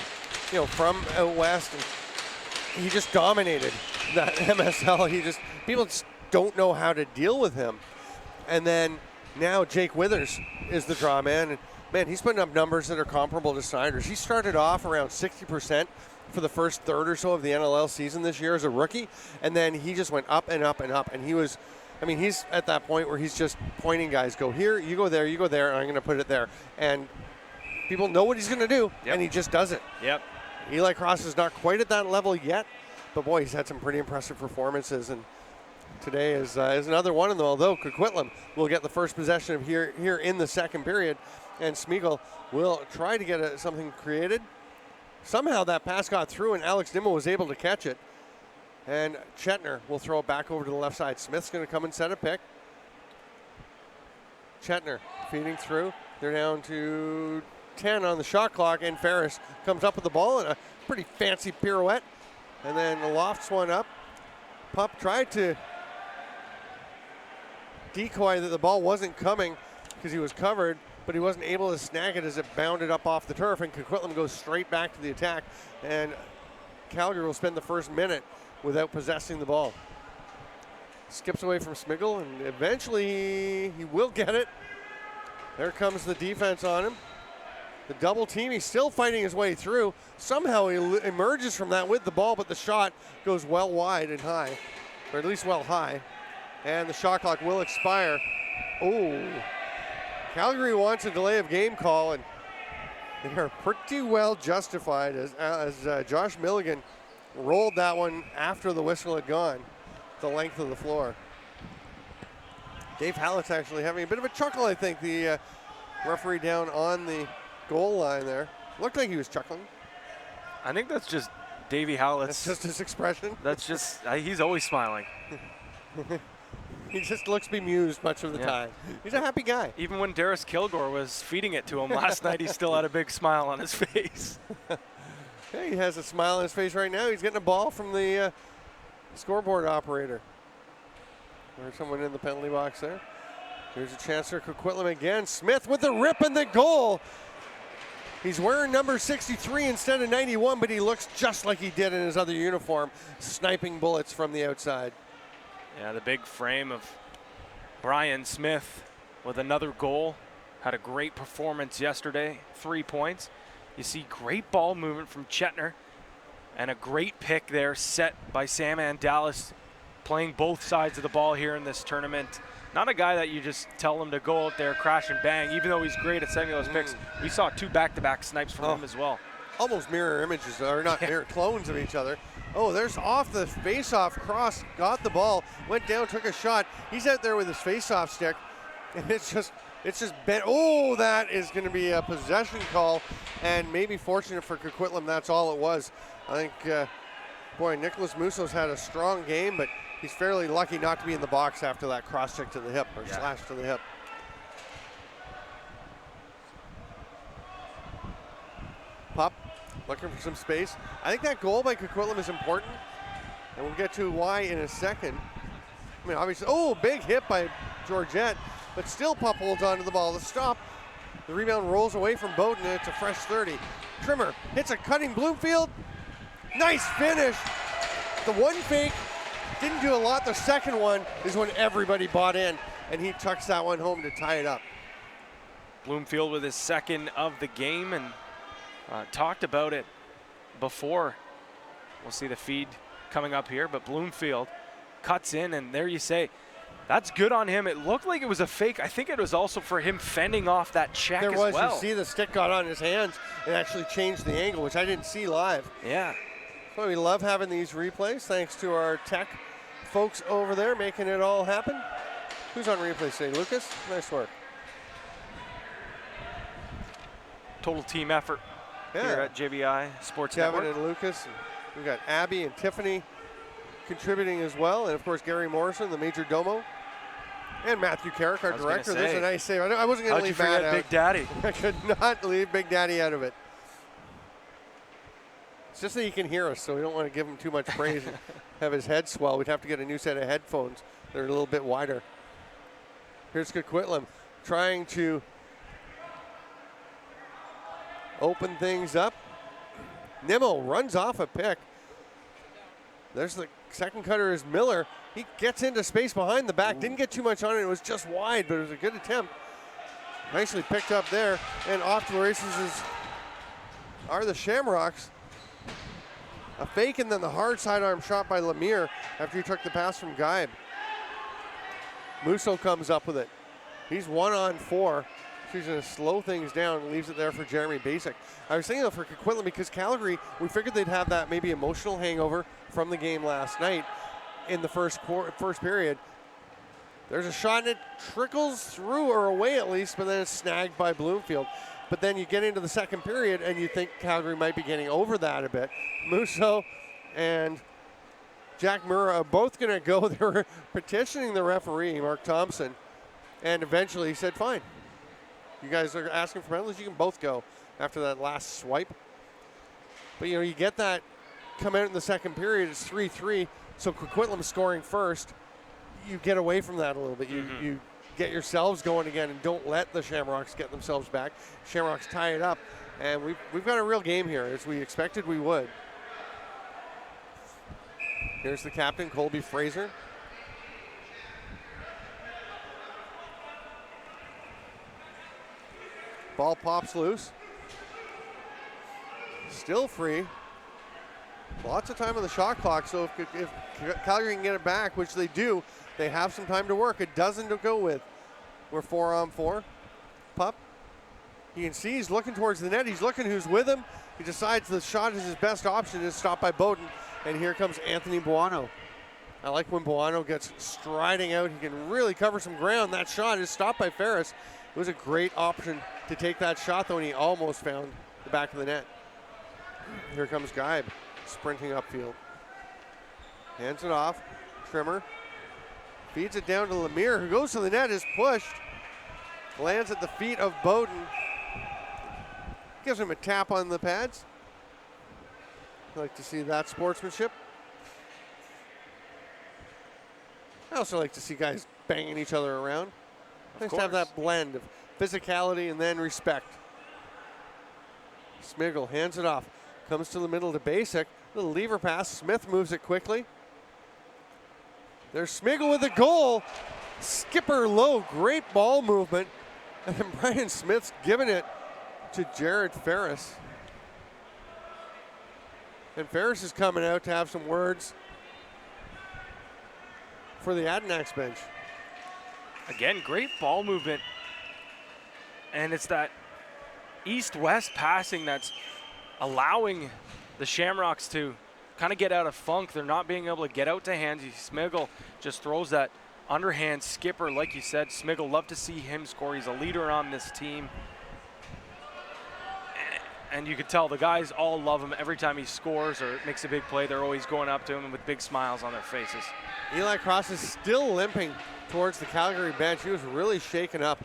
out west, and he just dominated that MSL. People just don't know how to deal with him. And then now Jake Withers is the draw man, and man, he's putting up numbers that are comparable to Snyder's. He started off around 60% for the first third or so of the NLL season this year as a rookie, and then he just went up and up and up, and he's at that point where he's just pointing guys, go here, you go there, and I'm going to put it there. And people know what he's going to do, and he just does it. Yep. Eli Cross is not quite at that level yet, but boy, he's had some pretty impressive performances, and today is another one of them, although Coquitlam will get the first possession of here in the second period, and Smeagol will try to get something created. Somehow that pass got through, and Alex Nimmo was able to catch it. And Chetner will throw it back over to the left side. Smith's going to come and set a pick. Chetner feeding through. They're down to 10 on the shot clock, and Ferris comes up with the ball in a pretty fancy pirouette. And then lofts one up. Pup tried to decoy that the ball wasn't coming because he was covered, but he wasn't able to snag it as it bounded up off the turf, and Coquitlam goes straight back to the attack. And Calgary will spend the first minute without possessing the ball. Skips away from Smeagol, and eventually he will get it. There comes the defense on him. The double team, he's still fighting his way through. Somehow he emerges from that with the ball, but the shot goes well wide and high, or at least well high. And the shot clock will expire. Oh, Calgary wants a delay of game call, and they are pretty well justified as Josh Milligan rolled that one after the whistle had gone the length of the floor. Dave Hallett's actually having a bit of a chuckle, I think, the referee down on the goal line there. Looked like he was chuckling. I think that's just Davey Hallett's. That's just his expression. That's just, he's always smiling. He just looks bemused much of the time. He's a happy guy. Even when Darius Kilgore was feeding it to him last night, he still had a big smile on his face. He has a smile on his face right now. He's getting a ball from the scoreboard operator. There's someone in the penalty box there. There's a chance for Coquitlam again. Smith with the rip and the goal. He's wearing number 63 instead of 91, but he looks just like he did in his other uniform, sniping bullets from the outside. Yeah, the big frame of Brian Smith with another goal. Had a great performance yesterday, 3 points. You see great ball movement from Chetner, and a great pick there set by Sam Andalis, playing both sides of the ball here in this tournament. Not a guy that you just tell him to go out there, crash and bang, even though he's great at setting those picks. We saw 2 back-to-back snipes from him as well. Almost mirror images, or not mirror, clones of each other. Oh, there's off the face-off. Cross got the ball, went down, took a shot. He's out there with his face-off stick, And it's just bent. Oh, that is going to be a possession call, and maybe fortunate for Coquitlam, that's all it was. I think, boy, Nicholas Muso's had a strong game, but he's fairly lucky not to be in the box after that cross check to the hip, or slash to the hip. Pup looking for some space. I think that goal by Coquitlam is important, and we'll get to why in a second. I mean, obviously, big hit by Georgette, but still Pup holds on to the ball. The stop, the rebound rolls away from Bowden, and it's a fresh 30. Trimmer hits a cutting Bloomfield. Nice finish. The one fake didn't do a lot. The second one is when everybody bought in, and he tucks that one home to tie it up. Bloomfield with his second of the game, and talked about it before. We'll see the feed coming up here, but Bloomfield cuts in, and there you say, that's good on him. It looked like it was a fake. I think it was also for him fending off that check as well. You see the stick got on his hands and actually changed the angle, which I didn't see live. Yeah. So we love having these replays, thanks to our tech folks over there making it all happen. Who's on replay today? Lucas? Nice work. Total team effort here at JVI Sports Kevin Network. and Lucas. We've got Abby and Tiffany contributing as well, and of course Gary Morrison, the major domo, and Matthew Carrick, our director. There's a nice save. I wasn't going to leave Matt out. Big Daddy? I could not leave Big Daddy out of it. It's just that he can hear us, so we don't want to give him too much praise and have his head swell. We'd have to get a new set of headphones. They're a little bit wider. Here's Coquitlam trying to open things up. Nimmo runs off a pick. There's the second cutter is Miller. He gets into space behind the back. Didn't get too much on it. It was just wide, but it was a good attempt. Nicely picked up there. And off to the races are the Shamrocks. A fake and then the hard sidearm shot by Lemire after he took the pass from Geib. Musso comes up with it. He's 1-on-4. She's going to slow things down and leaves it there for Jeremy Basic. I was thinking though for Coquitlam because Calgary, we figured they'd have that maybe emotional hangover from the game last night in the first period. There's a shot and it trickles through or away at least, but then it's snagged by Bloomfield. But then you get into the second period and you think Calgary might be getting over that a bit. Musso and Jack Murrah are both going to go. They were petitioning the referee, Mark Thompson, and eventually he said, fine. You guys are asking for penalties, you can both go after that last swipe. But you get that come out in the second period, it's 3-3, so Coquitlam scoring first. You get away from that a little bit. You get yourselves going again and don't let the Shamrocks get themselves back. Shamrocks tie it up, and we've got a real game here, as we expected we would. Here's the captain, Colby Fraser. Ball pops loose. Still free. Lots of time on the shot clock, so if Calgary can get it back, which they do, they have some time to work. A dozen to go with. We're 4-on-4. Pup. You can see he's looking towards the net. He's looking who's with him. He decides the shot is his best option. Is stopped by Bowden. And here comes Anthony Buono. I like when Buono gets striding out. He can really cover some ground. That shot is stopped by Ferris. It was a great option to take that shot, though, and he almost found the back of the net. Here comes Geib, sprinting upfield. Hands it off. Trimmer feeds it down to Lemire, who goes to the net, is pushed. Lands at the feet of Bowden. Gives him a tap on the pads. I like to see that sportsmanship. I also like to see guys banging each other around. Nice to have that blend of physicality and then respect. Smiggle hands it off. Comes to the middle to Basic. Little lever pass. Smith moves it quickly. There's Smiggle with a goal. Skipper low. Great ball movement. And then Brian Smith's giving it to Jared Ferris. And Ferris is coming out to have some words for the Adanacs bench. Again, great ball movement. And it's that east-west passing that's allowing the Shamrocks to kind of get out of funk. They're not being able to get out to Hansy. Smiggle just throws that underhand skipper, like you said. Smiggle, love to see him score. He's a leader on this team. And you could tell the guys all love him. Every time he scores or makes a big play, they're always going up to him with big smiles on their faces. Eli Cross is still limping towards the Calgary bench. He was really shaken up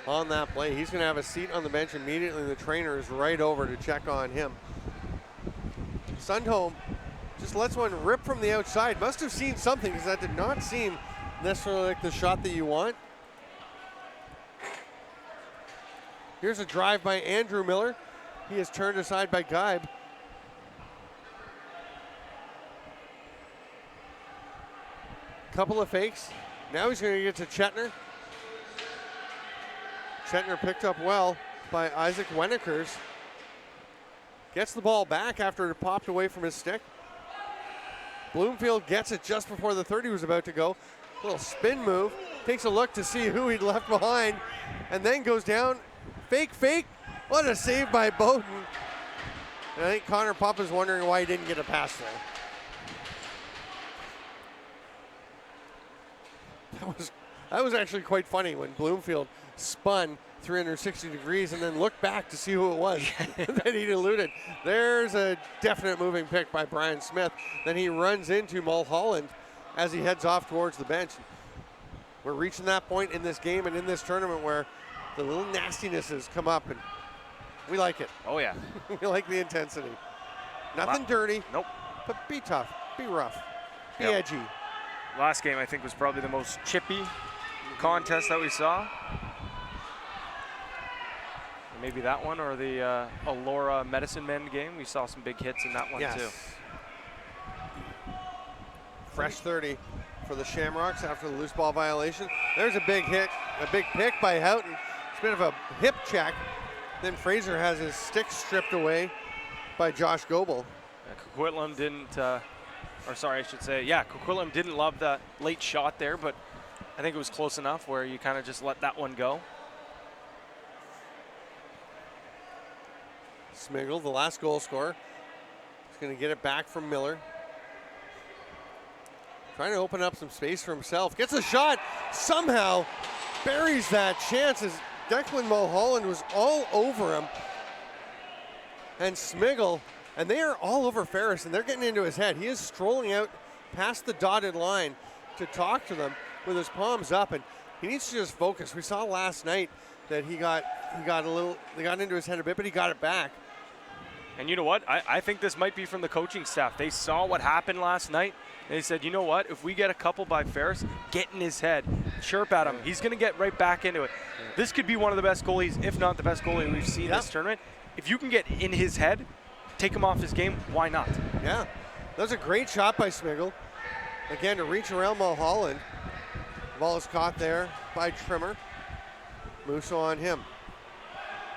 on that play. He's going to have a seat on the bench immediately. The trainer is right over to check on him. Sundholm just lets one rip from the outside. Must have seen something, because that did not seem necessarily like the shot that you want. Here's a drive by Andrew Miller. He is turned aside by Geib. Couple of fakes. Now he's going to get to Chetner. Chetner picked up well by Isaac Wenekers. Gets the ball back after it popped away from his stick. Bloomfield gets it just before the 30 was about to go. Little spin move. Takes a look to see who he'd left behind. And then goes down. Fake, fake. What a save by Bowden. And I think Connor Pupp is wondering why he didn't get a pass there. That was actually quite funny when Bloomfield spun 360 degrees and then looked back to see who it was that he'd eluded. There's a definite moving pick by Brian Smith. Then he runs into Mulholland as he heads off towards the bench. We're reaching that point in this game and in this tournament where the little nastinesses come up, and we like it. Oh, yeah. We like the intensity. Nothing dirty. Nope. But be tough, be rough, be Yep. edgy. Last game, I think, was probably the most chippy contest that we saw. Maybe that one, or the Elora Medicine Men game. We saw some big hits in that one, too. Fresh 30 for the Shamrocks after the loose ball violation. There's a big hit, a big pick by Houghton. It's a bit of a hip check. Then Fraser has his stick stripped away by Josh Goebel. Coquitlam didn't, Coquitlam didn't love that late shot there, but I think it was close enough where you kind of just let that one go. Smiggle, the last goal scorer, is going to get it back from Miller. Trying to open up some space for himself. Gets a shot, somehow buries that chance as Declan Mulholland was all over him. And Smiggle, and they are all over Ferris, and they're getting into his head. He is strolling out past the dotted line to talk to them with his palms up, and he needs to just focus. We saw last night that they got into his head a bit, but he got it back. And you know what? I think this might be from the coaching staff. They saw what happened last night. They said, you know what? If we get a couple by Ferris, get in his head, chirp at him. He's going to get right back into it. This could be one of the best goalies, if not the best goalie we've seen this tournament. If you can get in his head, take him off his game, why not? Yeah, that was a great shot by Smiggle. Again, to reach around Mulholland. The ball is caught there by Trimmer. Musso on him.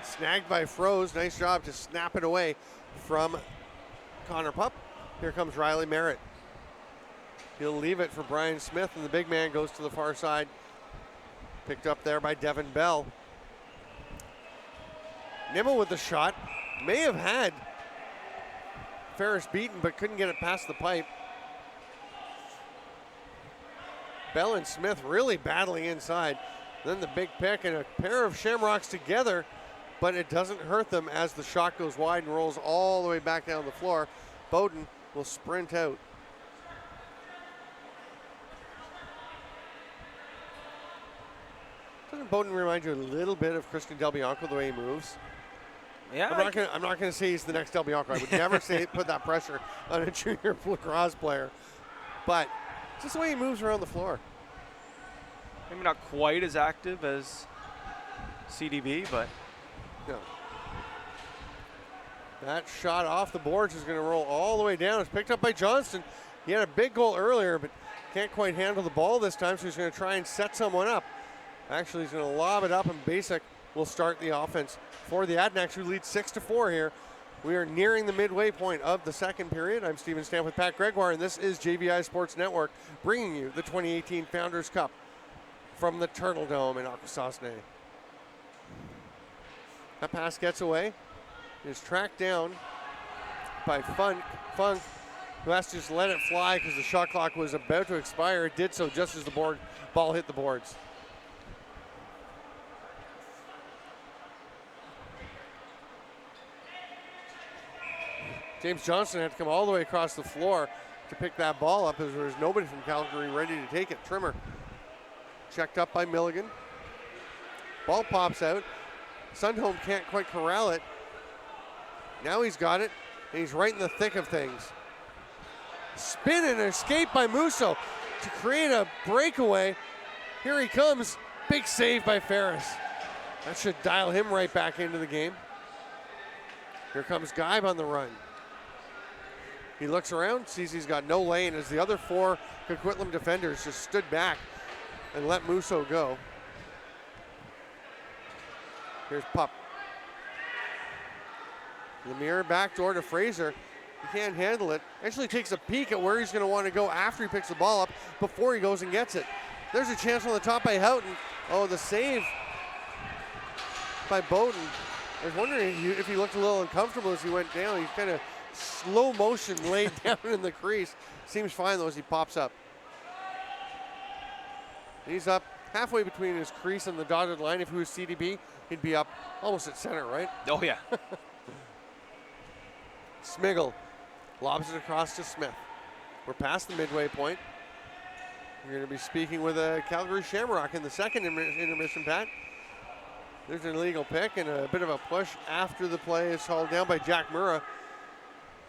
Snagged by Froze. Nice job to snap it away from Connor Pupp. Here comes Riley Merritt. He'll leave it for Brian Smith, and the big man goes to the far side. Picked up there by Devin Bell. Nimmo with the shot. May have had Ferris beaten, but couldn't get it past the pipe. Bell and Smith really battling inside. Then the big pick, and a pair of Shamrocks together, but it doesn't hurt them as the shot goes wide and rolls all the way back down the floor. Bowden will sprint out. Doesn't Bowden remind you a little bit of Christian Del Bianco, the way he moves? Yeah. I'm not gonna say he's the next Del Bianco. I would never say put that pressure on a junior lacrosse player. But just the way he moves around the floor. Maybe not quite as active as CDB, but no. That shot off the boards is going to roll all the way down. It's picked up by Johnston. He had a big goal earlier, but can't quite handle the ball this time, so he's going to try and set someone up. Actually, he's going to lob it up, and Basic will start the offense for the Adanacs, who lead 6-4 here. We are nearing the midway point of the second period. I'm Stephen Stamp with Pat Gregoire, and this is JVI Sports Network, bringing you the 2018 Founders Cup from the Turtle Dome in Akwesasne. That pass gets away. Is tracked down by Funk. who has to just let it fly because the shot clock was about to expire. It did so just as the ball hit the boards. James Johnston had to come all the way across the floor to pick that ball up as there was nobody from Calgary ready to take it. Trimmer checked up by Milligan. Ball pops out. Sundholm can't quite corral it. Now he's got it, and he's right in the thick of things. Spin and escape by Musso to create a breakaway. Here he comes. Big save by Ferris. That should dial him right back into the game. Here comes Geib on the run. He looks around, sees he's got no lane as the other 4 Coquitlam defenders just stood back and let Musso go. Here's Pup. Lemire backdoor to Fraser. He can't handle it. Actually takes a peek at where he's going to want to go after he picks the ball up before he goes and gets it. There's a chance on the top by Houghton. Oh, the save by Bowden. I was wondering if he looked a little uncomfortable as he went down. He's kind of slow motion laid down in the crease. Seems fine though as he pops up. He's up halfway between his crease and the dotted line. If he was CDB, he'd be up almost at center, right? Oh, yeah. Smiggle lobs it across to Smith. We're past the midway point. We're going to be speaking with a Calgary Shamrock in the second intermission, Pat. There's an illegal pick and a bit of a push after the play is hauled down by Jack Murrah.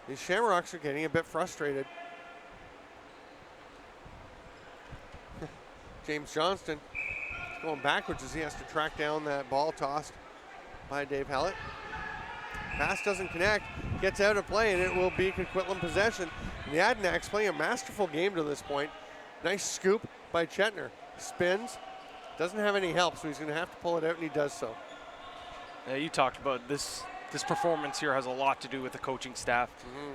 These Shamrocks are getting a bit frustrated. James Johnston is going backwards as he has to track down that ball tossed by Dave Hallett. Pass doesn't connect, gets out of play, and it will be Coquitlam possession. The Adanacs playing a masterful game to this point. Nice scoop by Chetner. Spins, doesn't have any help, so he's going to have to pull it out, and he does so. Yeah, you talked about this performance here has a lot to do with the coaching staff.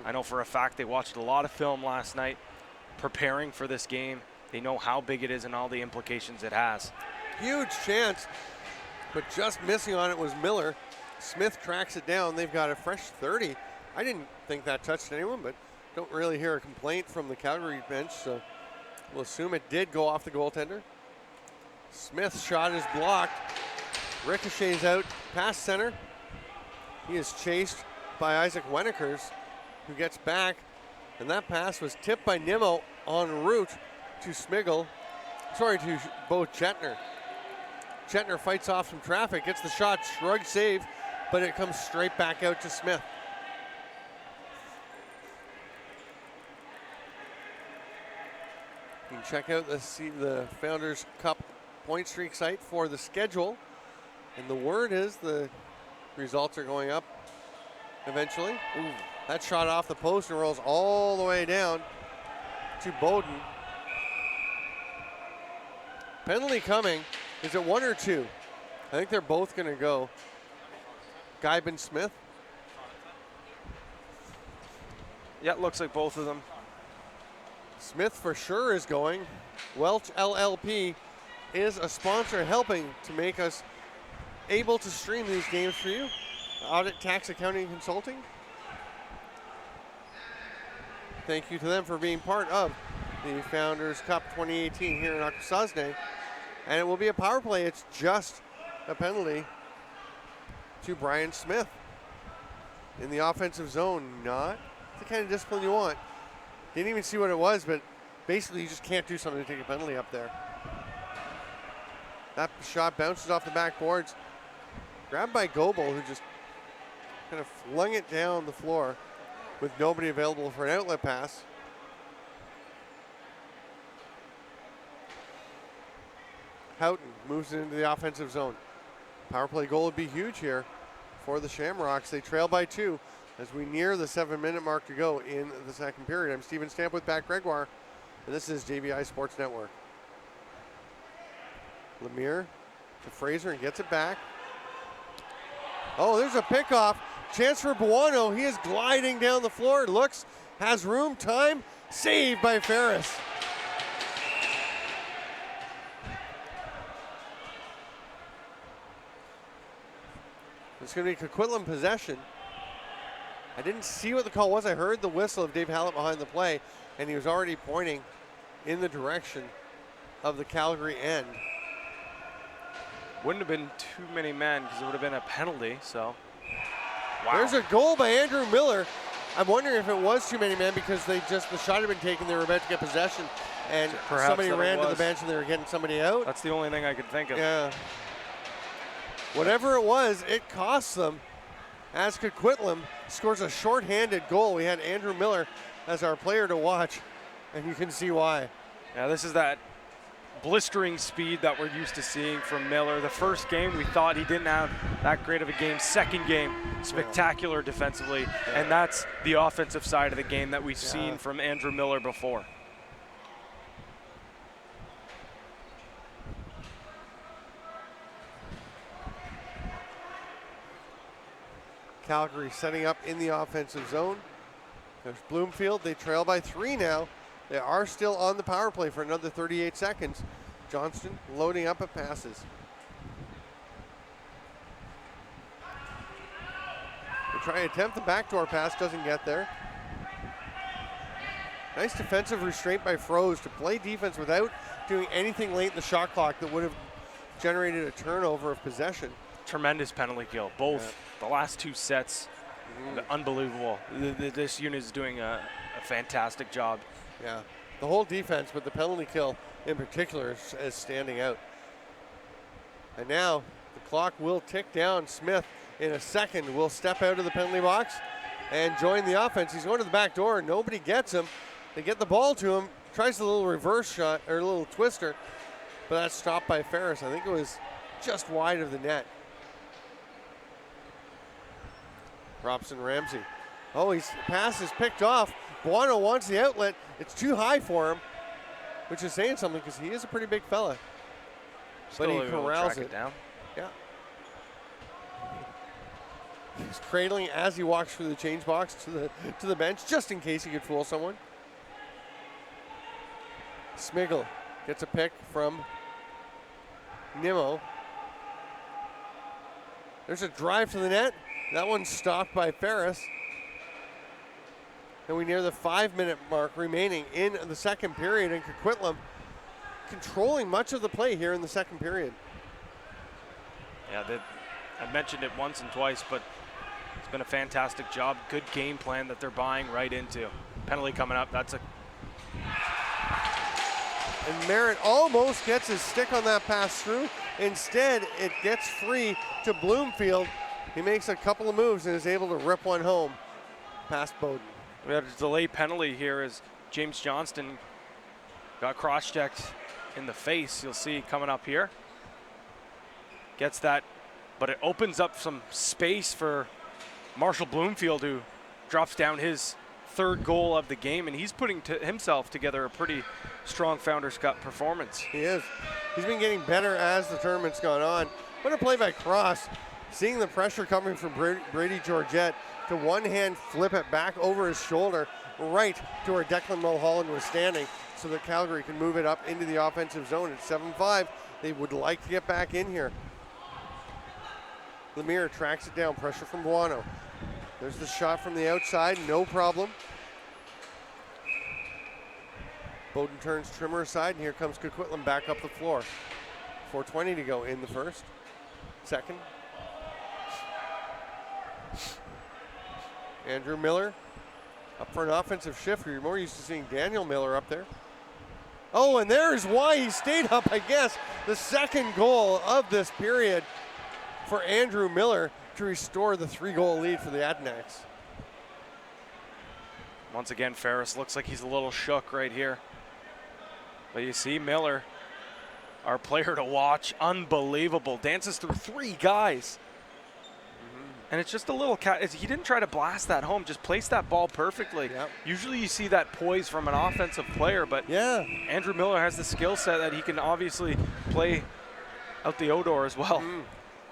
I know for a fact they watched a lot of film last night preparing for this game. They know how big it is and all the implications it has. Huge chance, but just missing on it was Miller. Smith tracks it down. They've got a fresh 30. I didn't think that touched anyone, but don't really hear a complaint from the Calgary bench, so we'll assume it did go off the goaltender. Smith's shot is blocked. Ricochets out past center. He is chased by Isaac Wenekers, who gets back, and that pass was tipped by Nimmo en route to to Bo Chetner. Chetner fights off some traffic, gets the shot, shrug save, but it comes straight back out to Smith. You can check out the Founders Cup point streak site for the schedule, and the word is the results are going up eventually. Ooh, that shot off the post and rolls all the way down to Bowden. Penalty coming. Is it 1 or 2? I think they're both going to go. Geib and Smith. Yeah, it looks like both of them. Smith for sure is going. Welch LLP is a sponsor helping to make us able to stream these games for you. Audit, tax, accounting, and consulting. Thank you to them for being part of the Founders Cup 2018 here in Akwesasne. And it will be a power play. It's just a penalty to Brian Smith in the offensive zone. Not the kind of discipline you want. Didn't even see what it was, but basically you just can't do something to take a penalty up there. That shot bounces off the backboards. Grabbed by Goebel, who just kind of flung it down the floor with nobody available for an outlet pass. Houghton moves it into the offensive zone. Power play goal would be huge here for the Shamrocks. They trail by 2 as we near the 7-minute mark to go in the second period. I'm Stephen Stamp with Pat Gregoire, and this is JVI Sports Network. Lemire to Fraser and gets it back. Oh, there's a pickoff. Chance for Buono. He is gliding down the floor. Looks, has room, time. Saved by Ferris. It's going to be Coquitlam possession. I didn't see what the call was. I heard the whistle of Dave Hallett behind the play, and he was already pointing in the direction of the Calgary end. Wouldn't have been too many men because it would have been a penalty, so. Wow. There's a goal by Andrew Miller. I'm wondering if it was too many men because the shot had been taken, they were about to get possession, and Perhaps somebody ran to the was. bench and they were getting somebody out. That's the only thing I could think of. Yeah. Whatever it was, it cost them as Coquitlam scores a shorthanded goal. We had Andrew Miller as our player to watch, and you can see why. Yeah, this is that blistering speed that we're used to seeing from Miller. The first game, we thought he didn't have that great of a game. Second game, spectacular defensively, and that's the offensive side of the game that we've seen from Andrew Miller before. Calgary setting up in the offensive zone. There's Bloomfield. They trail by 3 now. They are still on the power play for another 38 seconds. Johnston loading up at passes. They try to attempt the backdoor pass, doesn't get there. Nice defensive restraint by Froese to play defense without doing anything late in the shot clock that would have generated a turnover of possession. Tremendous penalty kill. Both the last 2 sets, unbelievable. This unit is doing a fantastic job. Yeah, the whole defense, but the penalty kill in particular is standing out. And now the clock will tick down. Smith in a second will step out of the penalty box and join the offense. He's going to the back door. Nobody gets him. They get the ball to him. Tries a little reverse shot or a little twister, but that's stopped by Ferris. I think it was just wide of the net. Robson Ramsey. Oh, his pass is picked off. Buono wants the outlet. It's too high for him, which is saying something because he is a pretty big fella. But he corrals it down. Yeah. He's cradling as he walks through the change box to the bench, just in case he could fool someone. Smiggle gets a pick from Nimmo. There's a drive to the net. That one's stopped by Ferris. And we near the 5-minute mark remaining in the second period, and Coquitlam controlling much of the play here in the second period. Yeah, I mentioned it once and twice, but it's been a fantastic job. Good game plan that they're buying right into. Penalty coming up. That's a. And Merritt almost gets his stick on that pass through. Instead, it gets free to Bloomfield. He makes a couple of moves and is able to rip one home past Bowden. We had a delay penalty here as James Johnston got cross-checked in the face. You'll see coming up here. Gets that, but it opens up some space for Marshall Bloomfield, who drops down his 3rd goal of the game, and he's putting himself together a pretty strong Founders Cup performance. He is. He's been getting better as the tournament's gone on. What a play by Cross. Seeing the pressure coming from Brady Georgette to one-hand flip it back over his shoulder right to where Declan Mulholland was standing so that Calgary can move it up into the offensive zone. It's 7-5. They would like to get back in here. Lemire tracks it down. Pressure from Buono. There's the shot from the outside. No problem. Bowden turns Trimmer aside, and here comes Coquitlam back up the floor. 4:20 to go in the first. Second. Andrew Miller up for an offensive shift. You're more used to seeing Daniel Miller up there. Oh, and there's why he stayed up, I guess. The second goal of this period for Andrew Miller to restore the 3-goal lead for the Adanacs. Once again, Ferris looks like he's a little shook right here. But you see Miller, our player to watch, unbelievable. Dances through 3 guys. And it's just a little he didn't try to blast that home, just placed that ball perfectly. Yep. Usually you see that poise from an offensive player, but Andrew Miller has the skill set that he can obviously play out the Odor as well.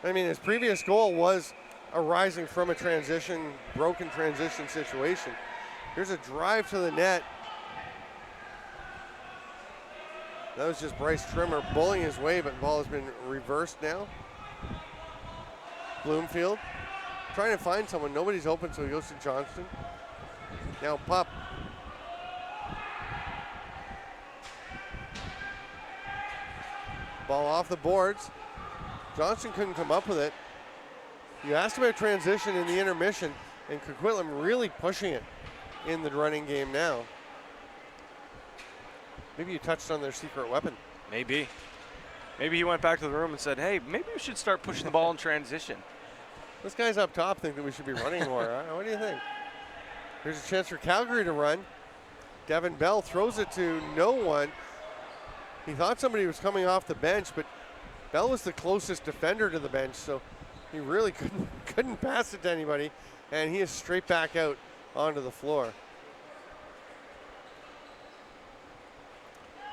I mean, his previous goal was arising from a broken transition situation. Here's a drive to the net. That was just Bryce Trimmer bullying his way, but the ball has been reversed now. Bloomfield trying to find someone. Nobody's open, so he goes to Johnston. Now Pup. Ball off the boards. Johnston couldn't come up with it. You asked about transition in the intermission, and Coquitlam really pushing it in the running game now. Maybe you touched on their secret weapon. Maybe. Maybe he went back to the room and said, hey, maybe we should start pushing the ball in transition. This guy's up top think that we should be running more. What do you think? Here's a chance for Calgary to run. Devin Bell throws it to no one. He thought somebody was coming off the bench, but Bell was the closest defender to the bench, so he really couldn't pass it to anybody, and he is straight back out onto the floor.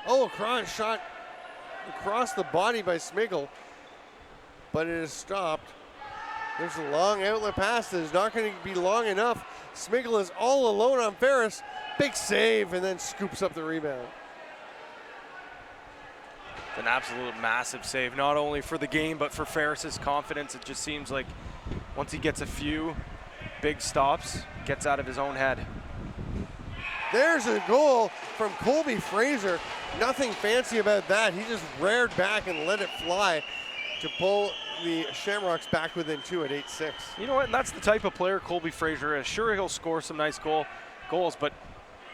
Oh, a shot across the body by Smiggle, but it is stopped. There's a long outlet pass that is not going to be long enough. Smiggle is all alone on Ferris. Big save, and then scoops up the rebound. An absolute massive save, not only for the game, but for Ferris's confidence. It just seems like once he gets a few big stops, gets out of his own head. There's a goal from Colby Fraser. Nothing fancy about that. He just reared back and let it fly to pull the Shamrocks back within 2 at 8-6. You know what? And that's the type of player Colby Fraser is. Sure, he'll score some nice goals, but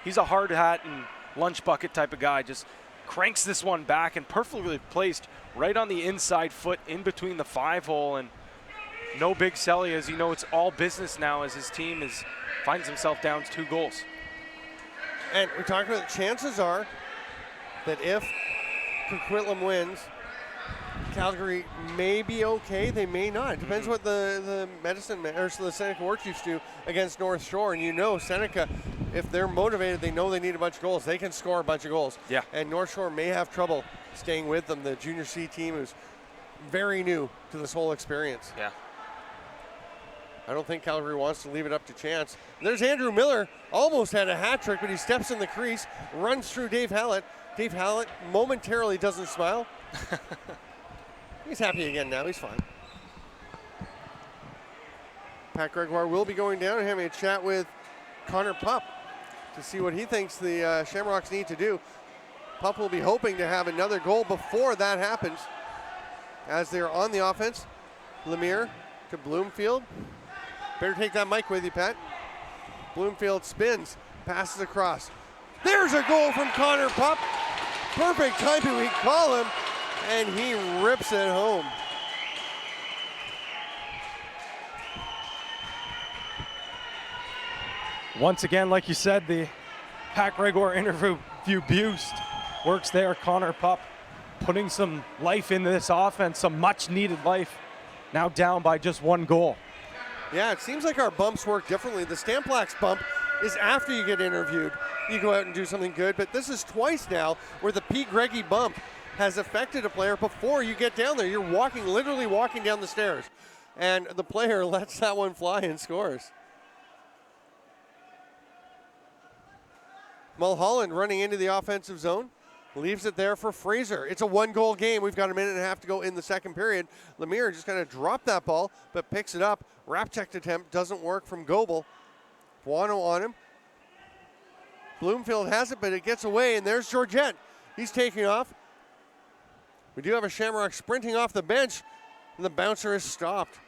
he's a hard hat and lunch bucket type of guy. Just cranks this one back and perfectly placed right on the inside foot in between the 5-hole, and no big celly, as you know, it's all business now as his team finds himself down 2 goals. And we talked about the chances are that if Coquitlam wins, Calgary may be okay, they may not. It depends what the Seneca War Chiefs do against North Shore. And you know Seneca, if they're motivated, they know they need a bunch of goals. They can score a bunch of goals. Yeah. And North Shore may have trouble staying with them. The Junior C team is very new to this whole experience. Yeah. I don't think Calgary wants to leave it up to chance. There's Andrew Miller, almost had a hat trick, but he steps in the crease, runs through Dave Hallett. Dave Hallett momentarily doesn't smile. He's happy again now, he's fine. Pat Gregoire will be going down and having a chat with Connor Pup to see what he thinks the Shamrocks need to do. Pup will be hoping to have another goal before that happens. As they're on the offense, Lemire to Bloomfield. Better take that mic with you, Pat. Bloomfield spins, passes across. There's a goal from Connor Pup. Perfect timing, we call him, and he rips it home. Once again, like you said, the Pat Gregoire interview boost works there. Connor Pup putting some life into this offense, some much needed life, now down by just 1 goal. Yeah, it seems like our bumps work differently. The Stamplax bump is after you get interviewed. You go out and do something good, but this is twice now where the Pete Greggy bump has affected a player before you get down there. You're literally walking down the stairs, and the player lets that one fly and scores. Mulholland running into the offensive zone, leaves it there for Fraser. It's a 1-goal game. We've got a minute and a half to go in the second period. Lemire just kind of dropped that ball, but picks it up. Wrap checked attempt doesn't work from Goebel. Buono on him. Bloomfield has it, but it gets away, and there's Georgette. He's taking off. We do have a Shamrock sprinting off the bench, and the bouncer is stopped.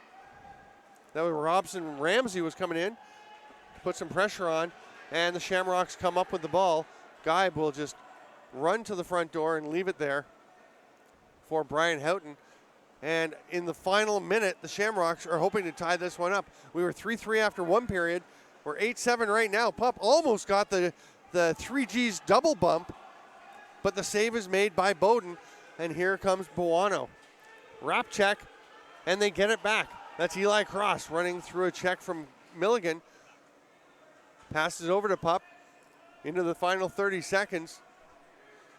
That was Robson Ramsey was coming in to put some pressure on, and the Shamrocks come up with the ball. Geib will just run to the front door and leave it there for Brian Houghton. And in the final minute, the Shamrocks are hoping to tie this one up. We were 3-3 after 1 period. We're 8-7 right now. Pup almost got the 3G's double bump, but the save is made by Bowden. And here comes Buono. Wrap check, and they get it back. That's Eli Cross running through a check from Milligan. Passes over to Pup into the final 30 seconds.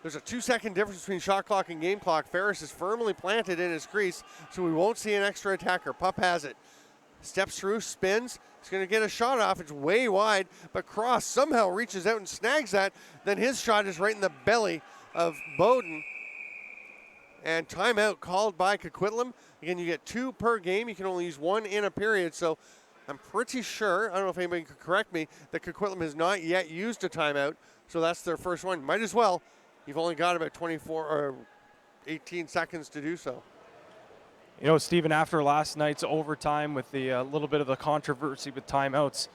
There's a 2-second difference between shot clock and game clock. Ferris is firmly planted in his crease, so we won't see an extra attacker. Pup has it. Steps through, spins. He's going to get a shot off. It's way wide, but Cross somehow reaches out and snags that. Then his shot is right in the belly of Bowden. And timeout called by Coquitlam. Again, you get 2 per game. You can only use 1 in a period, so I'm pretty sure, I don't know if anybody could correct me, that Coquitlam has not yet used a timeout, so that's their first one. Might as well. You've only got about 24 or 18 seconds to do so. You know, Stephen, after last night's overtime with the little bit of the controversy with timeouts,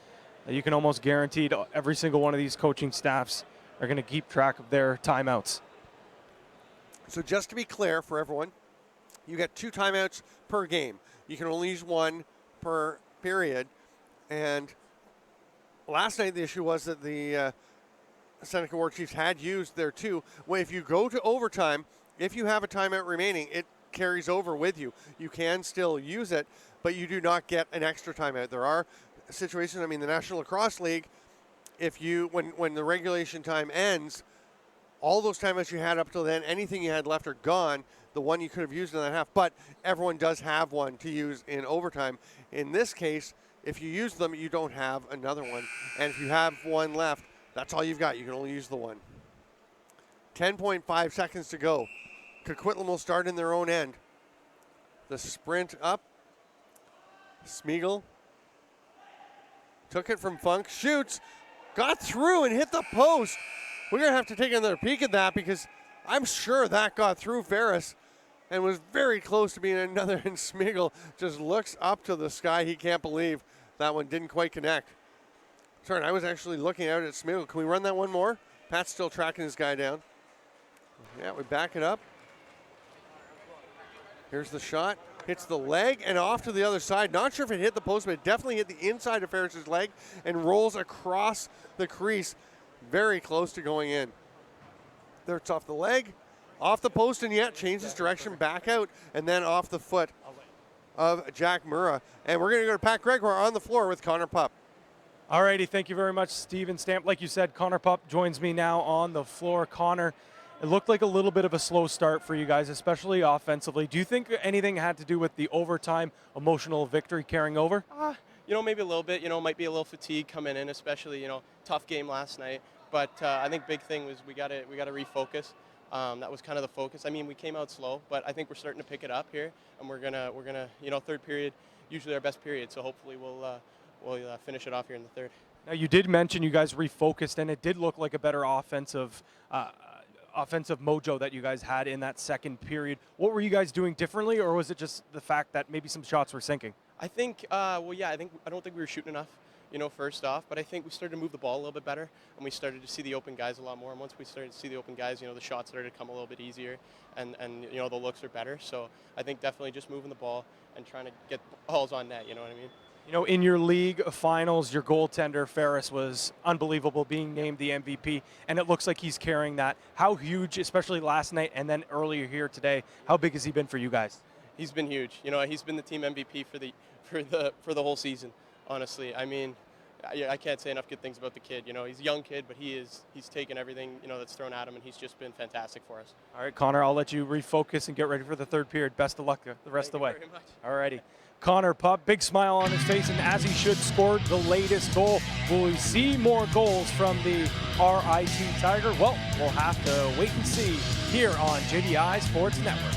you can almost guarantee every single one of these coaching staffs are going to keep track of their timeouts. So just to be clear for everyone, you get 2 timeouts per game. You can only use 1 per period. And last night the issue was that the Seneca War Chiefs had used their 2. Well, if you go to overtime, if you have a timeout remaining, it carries over with you. You can still use it, but you do not get an extra timeout. There are situations, I mean, the National Lacrosse League, if you, when the regulation time ends, all those timeouts you had up till then, anything you had left are gone, the one you could have used in that half, but everyone does have one to use in overtime. In this case, if you use them, you don't have another one. And if you have one left, that's all you've got. You can only use the one. 10.5 seconds to go. Coquitlam will start in their own end. The sprint up. Smeagol took it from Funk, shoots, got through and hit the post. We're going to have to take another peek at that because I'm sure that got through Ferris and was very close to being another, and Smeagol just looks up to the sky. He can't believe that one didn't quite connect. Sorry, I was actually looking out at Smeagol. Can we run that one more? Pat's still tracking his guy down. Yeah, we back it up. Here's the shot. Hits the leg and off to the other side. Not sure if it hit the post, but it definitely hit the inside of Ferris's leg and rolls across the crease. Very close to going in. There it's off the leg, off the post, and yet changes direction back out and then off the foot of Jack Murrah. And we're going to go to Pat Gregoire on the floor with Connor Pupp. All righty, thank you very much, Stephen Stamp. Like you said, Connor Pupp joins me now on the floor. Connor, it looked like a little bit of a slow start for you guys, especially offensively. Do you think anything had to do with the overtime emotional victory carrying over? You know, maybe a little bit. You know, might be a little fatigue coming in, especially, you know, tough game last night. But I think big thing was we got to refocus. That was kind of the focus. I mean, we came out slow, but I think we're starting to pick it up here, and we're gonna you know, third period, usually our best period. So hopefully we'll finish it off here in the third. Now, you did mention you guys refocused, and it did look like a better offensive mojo that you guys had in that second period. What were you guys doing differently, or was it just the fact that maybe some shots were sinking? I think, I don't think we were shooting enough, you know, first off, but I think we started to move the ball a little bit better, and we started to see the open guys a lot more. And once we started to see the open guys, you know, the shots started to come a little bit easier, and you know, the looks are better. So I think definitely just moving the ball and trying to get balls on net, you know what I mean? You know, in your league finals, your goaltender, Ferris, was unbelievable, being named the MVP, and it looks like he's carrying that. How huge, especially last night and then earlier here today, how big has he been for you guys? He's been huge. You know, he's been the team MVP for the whole season, honestly. I mean, I can't say enough good things about the kid. You know, he's a young kid, but he's taken everything, you know, that's thrown at him, and he's just been fantastic for us. All right, Connor, I'll let you refocus and get ready for the third period. Best of luck the rest of the way. Thank you very much. All righty. Connor Pupp, big smile on his face, and as he should, scored the latest goal. Will we see more goals from the RIT Tiger? Well, we'll have to wait and see here on JVI Sports Network.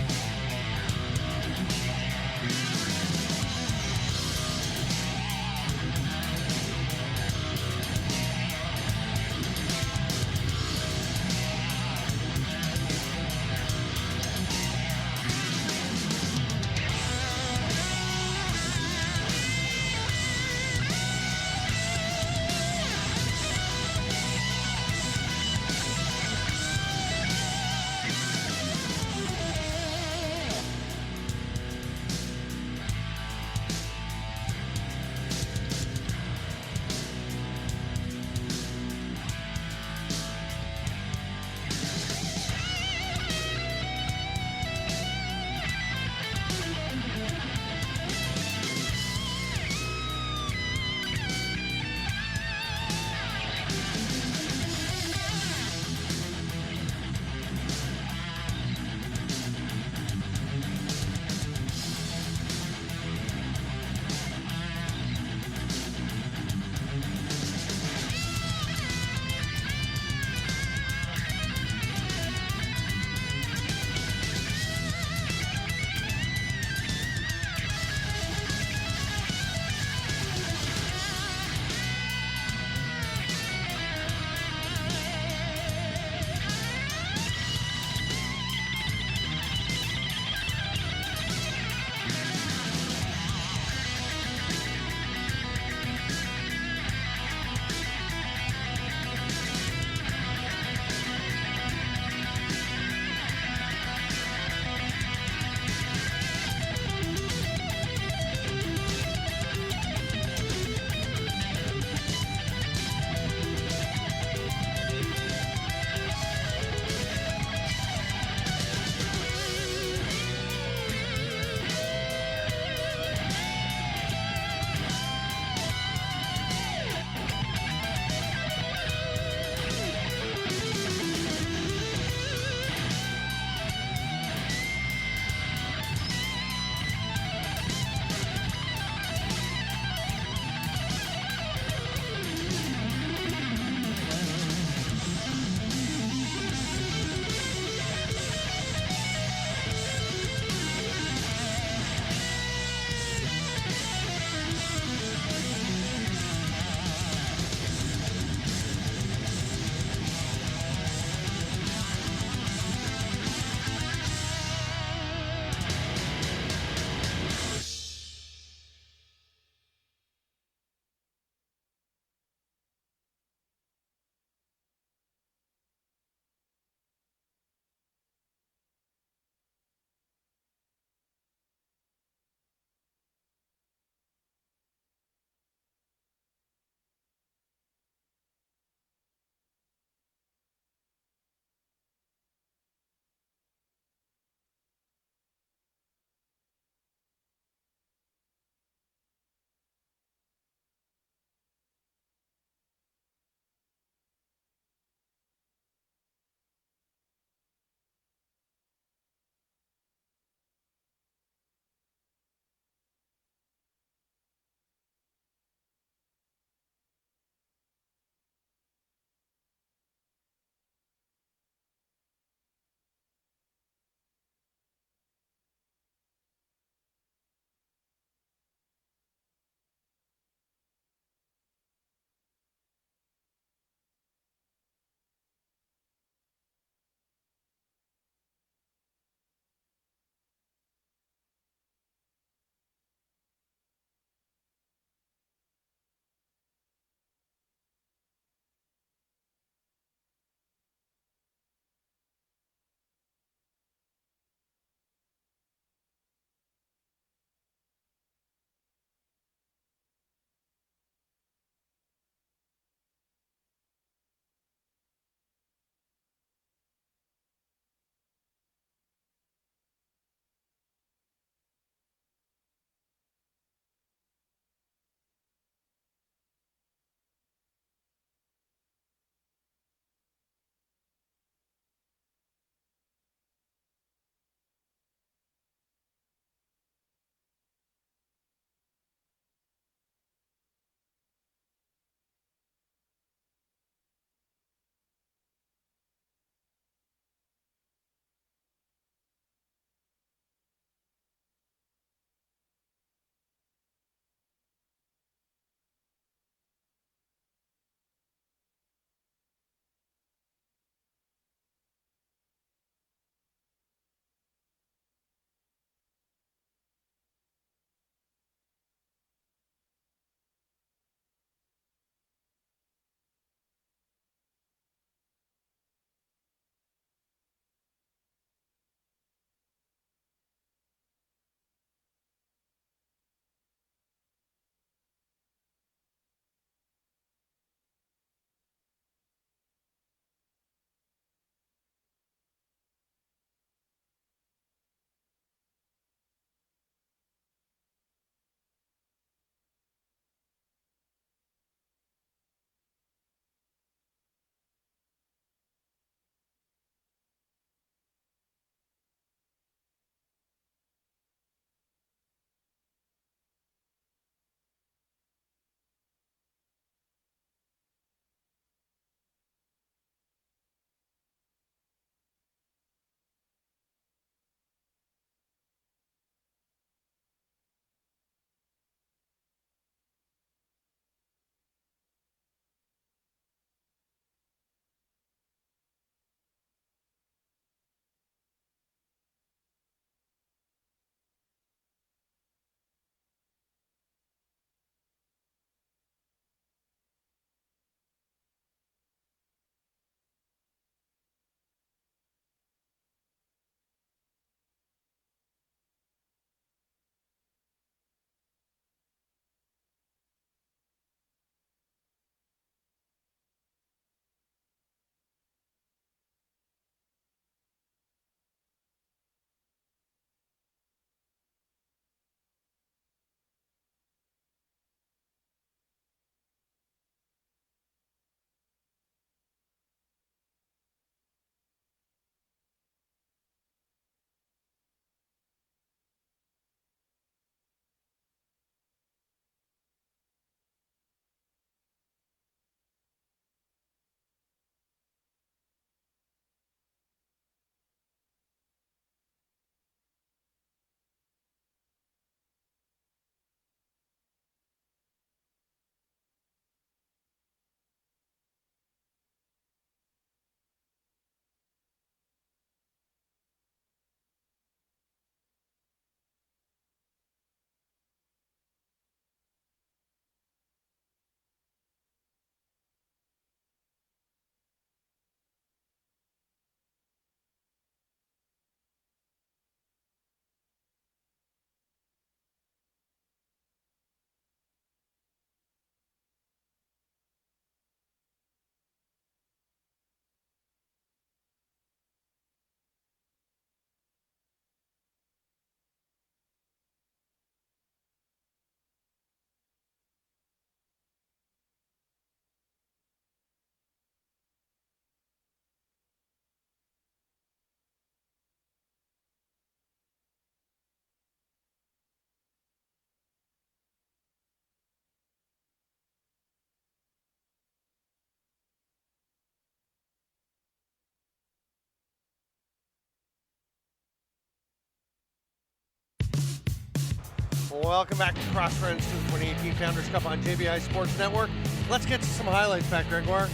Welcome back to Cross Friends to the 2018 Founders Cup on JVI Sports Network. Let's get to some highlights back, Gregoire.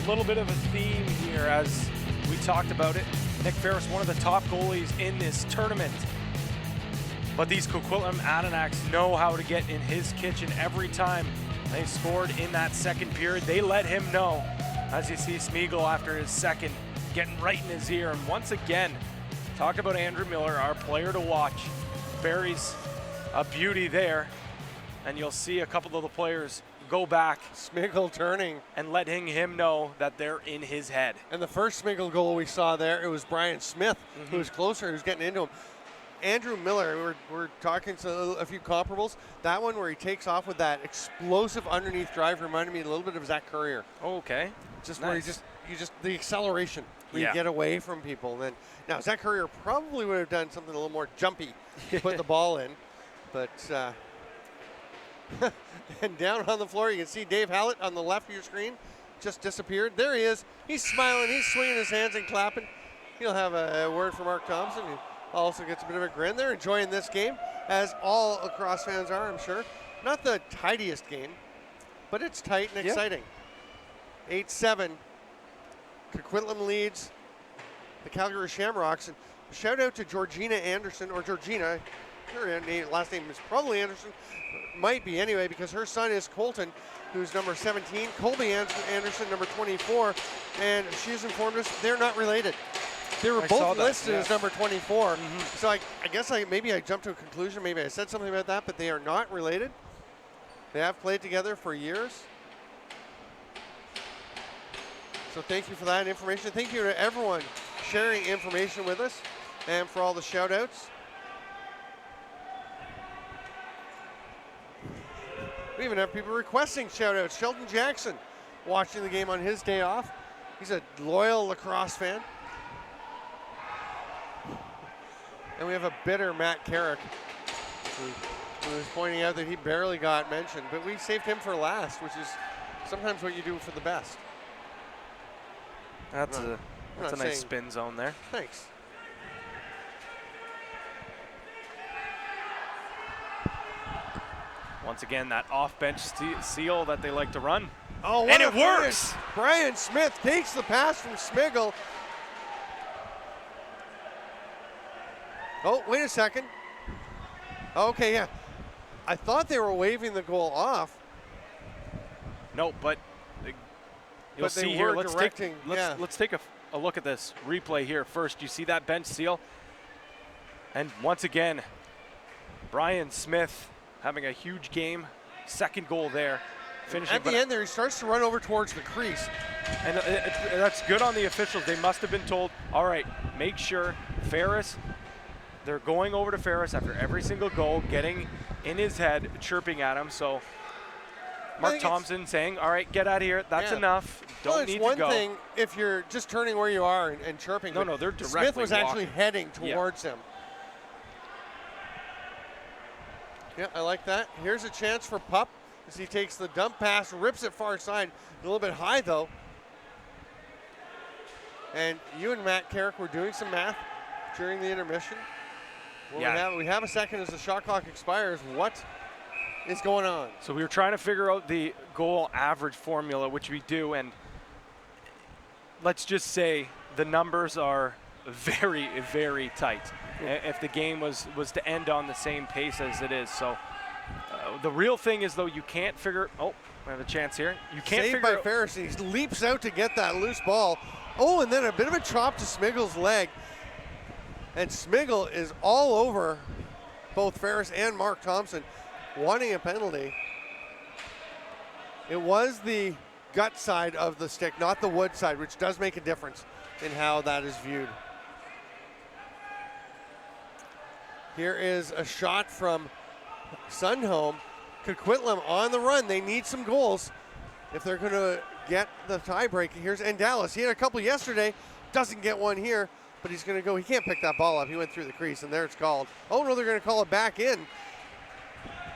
A little bit of a theme here as we talked about it. Nick Ferris, one of the top goalies in this tournament. But these Coquitlam Adanacs know how to get in his kitchen every time they scored in that second period. They let him know, as you see Smeagol after his second, getting right in his ear. And once again, talk about Andrew Miller, our player to watch. Buries a beauty there, and you'll see a couple of the players go back. Smeagol turning. And letting him know that they're in his head. And the first Smeagol goal we saw there, it was Brian Smith, who was closer, who was getting into him. Andrew Miller, we're talking to a few comparables. That one where he takes off with that explosive underneath drive reminded me a little bit of Zach Currier. Okay. Just nice. where you just the acceleration where you get away from people. Then now Zach Currier probably would have done something a little more jumpy to put the ball in, but and down on the floor you can see Dave Hallett on the left of your screen just disappeared. There he is. He's smiling. He's swinging his hands and clapping. He'll have a word from Mark Thompson, who also gets a bit of a grin. They're enjoying this game, as all lacrosse fans are, I'm sure. Not the tidiest game, but it's tight and exciting. 8-7. Coquitlam leads the Calgary Shamrocks. And shout out to Georgina Anderson, or Georgina. Her last name is probably Anderson. Might be anyway, because her son is Colton, who's number 17. Colby Anderson, number 24. And she's informed us they're not related. They were both listed as number 24. So I guess maybe I jumped to a conclusion. Maybe I said something about that, but they are not related. They have played together for years. So thank you for that information. Thank you to everyone sharing information with us and for all the shout outs. We even have people requesting shout outs. Sheldon Jackson watching the game on his day off. He's a loyal lacrosse fan. And we have a bitter Matt Carrick who is pointing out that he barely got mentioned, but we saved him for last, which is sometimes what you do for the best. That's a nice spin zone there. Thanks. Once again, that off-bench seal that they like to run. Oh, and it works! Brian Smith takes the pass from Smeagol. Oh, wait a second. Okay, yeah. I thought they were waving the goal off. No, but you'll see here. Let's take a look at this replay here first. You see that bench seal? And once again, Brian Smith having a huge game. Second goal there. Finishing at the end there, he starts to run over towards the crease. And that's good on the officials. They must have been told, all right, make sure Ferris, they're going over to Ferris after every single goal, getting in his head, chirping at him. So Mark Thompson saying, all right, get out of here. That's enough. Don't need to go. It's one thing if you're just turning where you are and chirping. No, they're directly Smith was walking. actually heading towards him. Yeah, I like that. Here's a chance for Pup as he takes the dump pass, rips it far side. A little bit high, though. And you and Matt Carrick were doing some math during the intermission. Well, we have a second as the shot clock expires. What is going on? So we were trying to figure out the goal average formula, which we do, and let's just say the numbers are very, very tight. If the game was to end on the same pace as it is. So the real thing is, though, you can't figure. Oh, we have a chance here. You can't Saved figure by Ferris. He leaps out to get that loose ball. Oh, and then a bit of a chop to Smeagol's leg. And Smeagol is all over both Ferris and Mark Thompson, wanting a penalty. It was the gut side of the stick, not the wood side, which does make a difference in how that is viewed. Here is a shot from Sundholm. Coquitlam on the run. They need some goals if they're going to get the tiebreaker. Here's Dallas. He had a couple yesterday. Doesn't get one here, but he's going to go. He can't pick that ball up. He went through the crease, and there it's called. Oh, no, they're going to call it back in.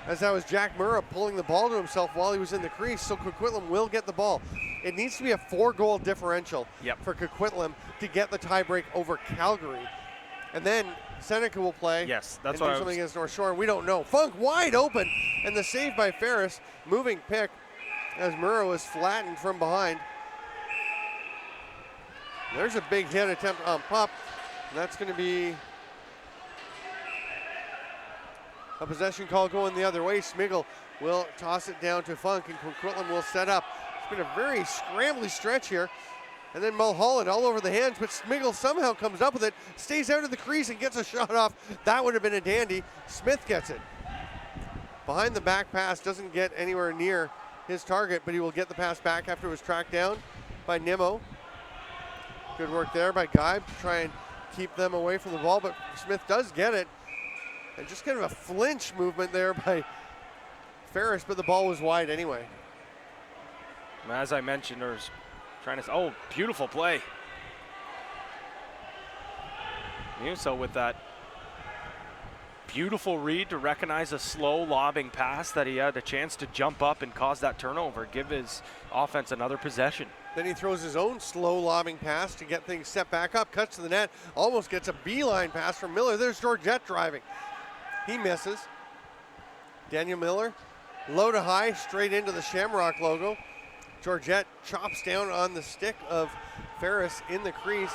As that was Jack Murrah pulling the ball to himself while he was in the crease, so Coquitlam will get the ball. It needs to be a 4-goal differential for Coquitlam to get the tiebreak over Calgary. And then Seneca will play. Yes, that's and what do I something was. against North Shore. We don't know. Funk wide open, and the save by Ferris. Moving pick as Murrow is flattened from behind. There's a big hit attempt on Pup. And that's going to be a possession call going the other way. Smiggle will toss it down to Funk, and Coquitlam will set up. It's been a very scrambly stretch here. And then Mulholland all over the hands, but Smiggle somehow comes up with it, stays out of the crease and gets a shot off. That would have been a dandy. Smith gets it. Behind the back pass, doesn't get anywhere near his target, but he will get the pass back after it was tracked down by Nimmo. Good work there by Guy to try and keep them away from the ball, but Smith does get it. And just kind of a flinch movement there by Ferris, but the ball was wide anyway. As I mentioned, there's trying to, oh, beautiful play. Muso with that beautiful read to recognize a slow lobbing pass that he had a chance to jump up and cause that turnover, give his offense another possession. Then he throws his own slow lobbing pass to get things set back up, cuts to the net, almost gets a beeline pass from Miller. There's Georgette driving. He misses. Daniel Miller, low to high, straight into the Shamrock logo. Georgette chops down on the stick of Ferris in the crease.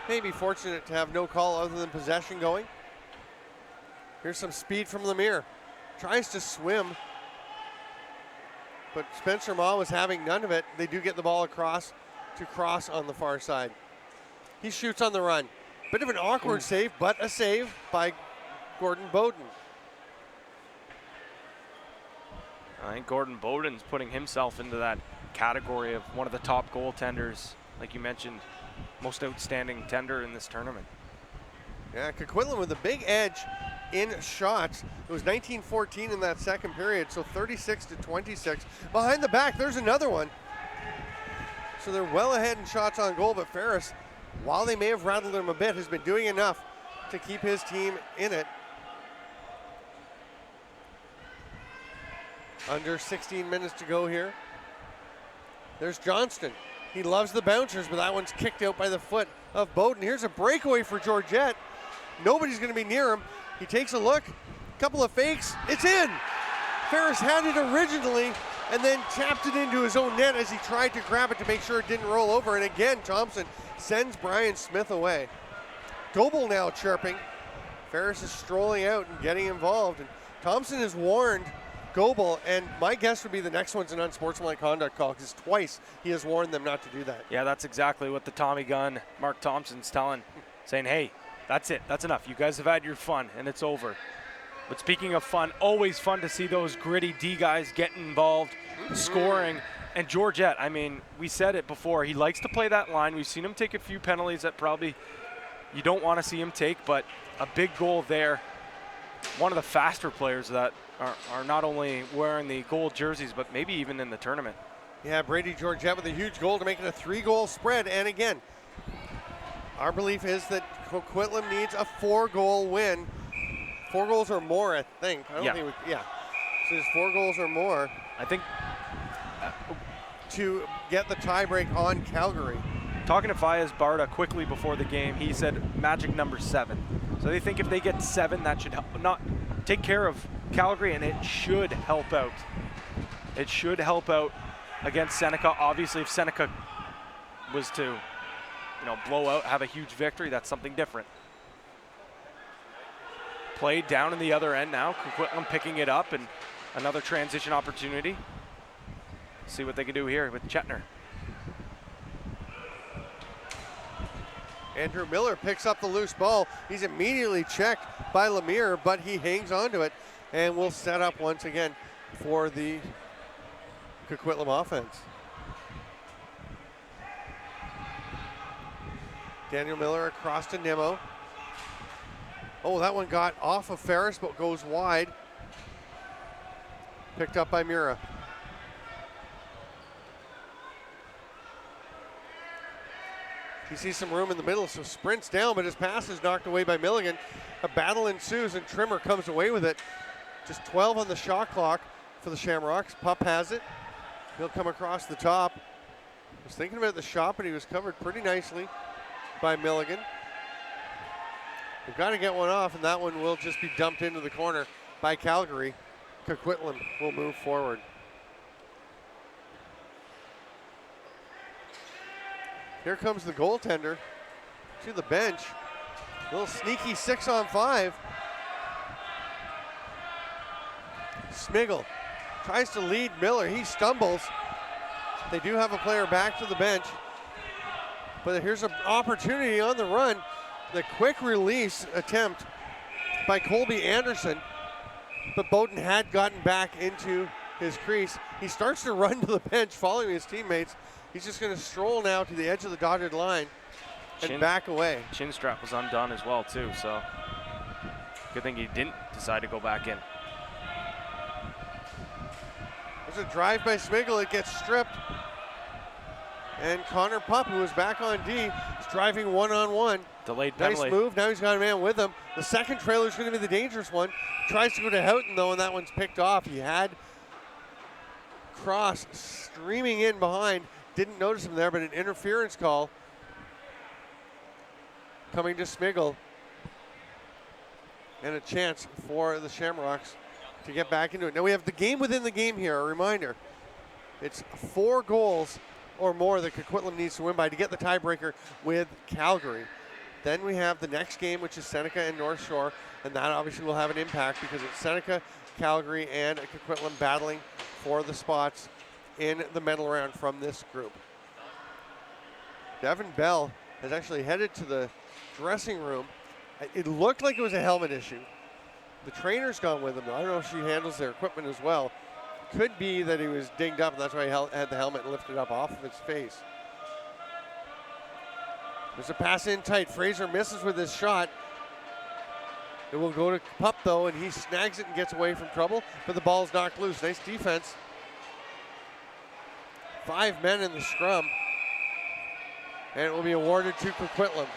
Maybe fortunate to have no call other than possession going. Here's some speed from Lemire. Tries to swim, but Spencer Ma was having none of it. They do get the ball across to Cross on the far side. He shoots on the run. Bit of an awkward save, but a save by Gordon Bowden. I think Gordon Bowden's putting himself into that category of one of the top goaltenders, like you mentioned, most outstanding tender in this tournament. Yeah, Coquitlam with a big edge in shots. It was 19-14 in that second period, so 36-26. Behind the back, there's another one. So they're well ahead in shots on goal, but Ferris, while they may have rattled him a bit, has been doing enough to keep his team in it. Under 16 minutes to go here. There's Johnston. He loves the bouncers, but that one's kicked out by the foot of Bowden. Here's a breakaway for Georgette. Nobody's going to be near him. He takes a look, couple of fakes, it's in. Ferris had it originally and then tapped it into his own net as he tried to grab it to make sure it didn't roll over. And again, Thompson sends Brian Smith away. Goebel now chirping. Ferris is strolling out and getting involved. And Thompson has warned Goebel, and my guess would be the next one's an unsportsmanlike conduct call, because twice he has warned them not to do that. Yeah, that's exactly what the Tommy gun Mark Thompson's telling, saying, hey, that's it, that's enough. You guys have had your fun, and it's over. But speaking of fun, always fun to see those gritty D guys getting involved, scoring. And Georgette, I mean, we said it before, he likes to play that line. We've seen him take a few penalties that probably you don't want to see him take, but a big goal there. One of the faster players that are not only wearing the gold jerseys, but maybe even in the tournament. Yeah, Brady Georgette with a huge goal to make it a 3-goal spread. And again, our belief is that Coquitlam needs a 4-goal win. 4 goals or more, I think. I don't think we, so it's 4 goals or more. I think to get the tiebreak on Calgary. Talking to Fayez Barda quickly before the game, he said magic number 7. So they think if they get 7, that should help, not take care of Calgary, and it should help out. It should help out against Seneca. Obviously, if Seneca was to, blow out, have a huge victory, that's something different. Played down in the other end now. Coquitlam picking it up, and another transition opportunity. See what they can do here with Chetner. Andrew Miller picks up the loose ball. He's immediately checked by Lemire, but he hangs onto it and will set up once again for the Coquitlam offense. Daniel Miller across to Nimmo. Oh, that one got off of Ferris, but goes wide. Picked up by Mura. He sees some room in the middle, so sprints down, but his pass is knocked away by Milligan. A battle ensues, and Trimmer comes away with it. Just 12 on the shot clock for the Shamrocks. Pup has it. He'll come across the top. Was thinking about the shot, but he was covered pretty nicely by Milligan. They've got to get one off, and that one will just be dumped into the corner by Calgary. Coquitlam will move forward. Here comes the goaltender to the bench. A little sneaky 6-on-5. Smiggle tries to lead Miller. He stumbles. They do have a player back to the bench. But here's an opportunity on the run. The quick release attempt by Colby Anderson. But Bowden had gotten back into his crease. He starts to run to the bench following his teammates. He's just going to stroll now to the edge of the dotted line and back away. Chin strap was undone as well too, so good thing he didn't decide to go back in. There's a drive by Smiggle. It gets stripped. And Connor Pupp, who was back on D, is driving one-on-one. Delayed penalty. Nice move. Now he's got a man with him. The second trailer is going to be the dangerous one. Tries to go to Houghton, though, and that one's picked off. He had Cross streaming in behind. Didn't notice him there, but an interference call coming to Smiggle. And a chance for the Shamrocks to get back into it. Now we have the game within the game here. A reminder, it's 4 goals or more that Coquitlam needs to win by to get the tiebreaker with Calgary. Then we have the next game, which is Seneca and North Shore, and that obviously will have an impact because it's Seneca, Calgary, and Coquitlam battling for the spots in the medal round from this group. Devin Bell has actually headed to the dressing room. It looked like it was a helmet issue. The trainer's gone with him, though. I don't know if she handles their equipment as well. Could be that he was dinged up, and that's why he had the helmet lifted up off of his face. There's a pass in tight. Fraser misses with his shot. It will go to Pupp, though, and he snags it and gets away from trouble, but the ball's knocked loose. Nice defense. 5 men in the scrum, and it will be awarded to Coquitlam.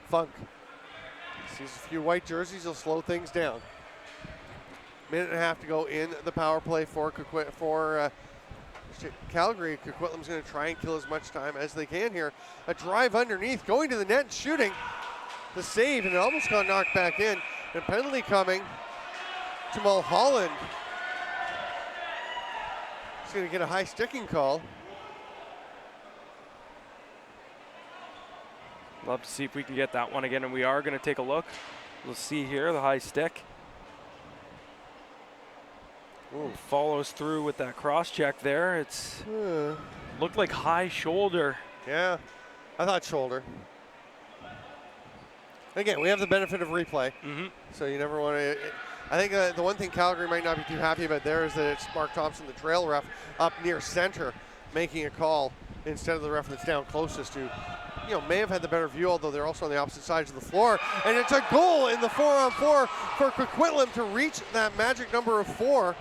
Funk sees a few white jerseys. He'll slow things down. Minute and a half to go in the power play for Calgary. Coquitlam's going to try and kill as much time as they can here. A drive underneath, going to the net and shooting. The save, and it almost got knocked back in. And penalty coming to Mulholland. He's going to get a high sticking call. Love to see if we can get that one again, and we are going to take a look. We'll see here the high stick. Ooh, follows through with that cross check there. It's looked like high shoulder. Yeah, I thought shoulder. Again, we have the benefit of replay, so you never want to. I think the one thing Calgary might not be too happy about there is that it's Mark Thompson, the trail ref, up near center, making a call instead of the ref that's down closest to. May have had the better view, although they're also on the opposite sides of the floor. And it's a goal in the 4-on-4 for Coquitlam to reach that magic number of 4.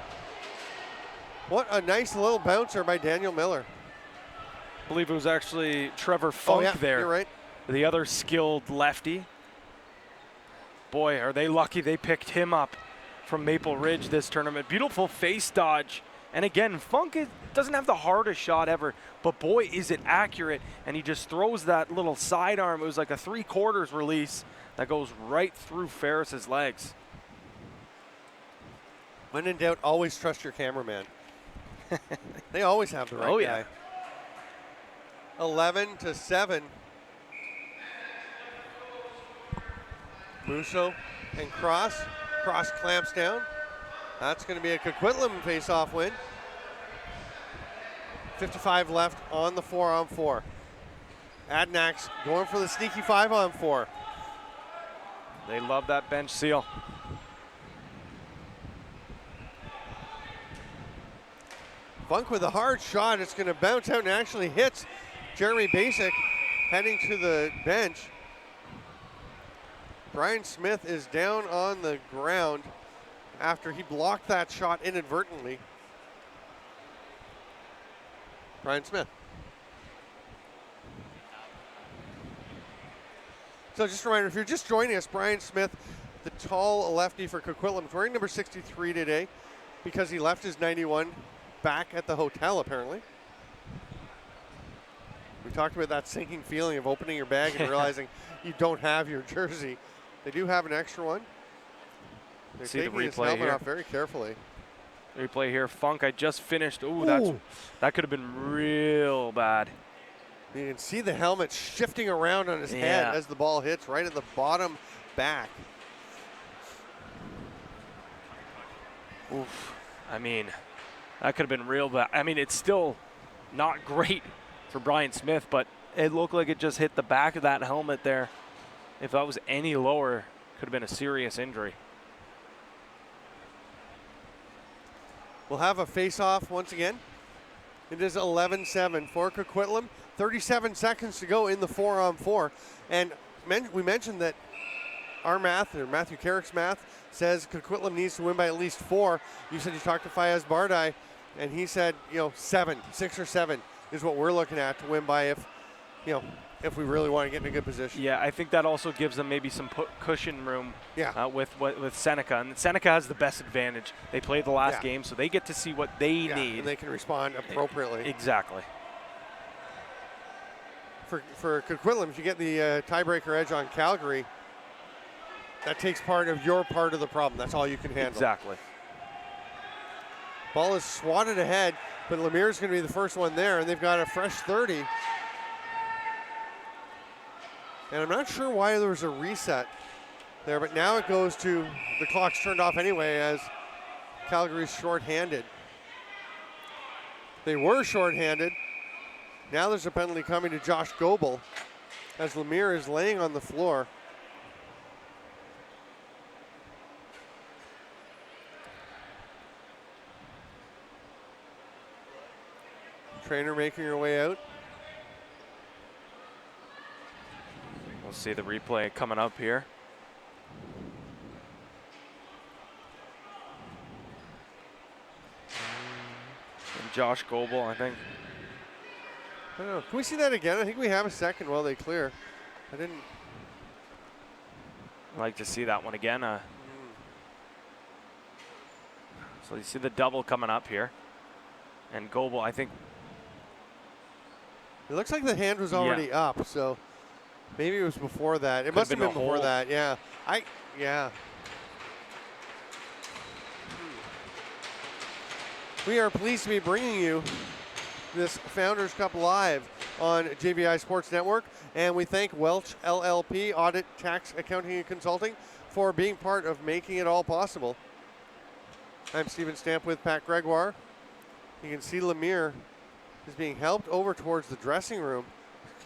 What a nice little bouncer by Daniel Miller. I believe it was actually Trevor Funk there. You're right. The other skilled lefty. Boy, are they lucky they picked him up from Maple Ridge this tournament. Beautiful face dodge. And again, Funk doesn't have the hardest shot ever, but boy, is it accurate. And he just throws that little sidearm. It was like a 3/4 release that goes right through Ferris's legs. When in doubt, always trust your cameraman. They always have the right guy. 11-7. Musso and Cross. Cross clamps down. That's going to be a Coquitlam face-off win. 55 left on the 4-on-4. Adanacs going for the sneaky 5-on-4. They love that bench seal. Funk with a hard shot. It's going to bounce out and actually hits Jeremy Basic heading to the bench. Brian Smith is down on the ground after he blocked that shot inadvertently. Brian Smith. So just a reminder, if you're just joining us, Brian Smith, the tall lefty for Coquitlam, is wearing number 63 today because he left his 91 back at the hotel, apparently. We talked about that sinking feeling of opening your bag and realizing you don't have your jersey. They do have an extra one. They're See the taking his replay helmet here. off very carefully. Replay here. Funk, I just finished. Ooh, Ooh. that could have been real bad. You can see the helmet shifting around on his head Yeah. as the ball hits right at the bottom back. Oof. I mean, that could have been real bad. I mean, it's still not great for Brian Smith, but it looked like it just hit the back of that helmet there. If that was any lower, could have been a serious injury. We'll have a face-off once again. It is 11-7 for Coquitlam. 37 seconds to go in the 4-on-4. And we mentioned that our math, or Matthew Carrick's math, says Coquitlam needs to win by at least 4. You said you talked to Fayez Bardai, and he said, 6 or 7 is what we're looking at to win by if we really want to get in a good position. Yeah, I think that also gives them maybe some cushion room with Seneca. And Seneca has the best advantage. They played the last game, so they get to see what they need. And they can respond appropriately. Exactly. For Coquitlam, if you get the tiebreaker edge on Calgary, that takes part of your part of the problem. That's all you can handle. Exactly. Ball is swatted ahead, but Lemire's going to be the first one there, and they've got a fresh 30. And I'm not sure why there was a reset there, but now it goes to the clock's turned off anyway as Calgary's shorthanded. They were shorthanded. Now there's a penalty coming to Josh Goebel as Lemire is laying on the floor. Trainer making her way out. We'll see the replay coming up here. And Josh Goebel, I think. I don't know. Can we see that again? I think we have a second while they clear. I didn't. I'd like to see that one again. So you see the double coming up here. And Goebel, I think. It looks like the hand was already up, so maybe it was before that. It must have been before that, yeah. We are pleased to be bringing you this Founders Cup live on JVI Sports Network, and we thank Welch LLP, Audit, Tax, Accounting, and Consulting, for being part of making it all possible. I'm Stephen Stamp with Pat Gregoire. You can see Lemire is being helped over towards the dressing room,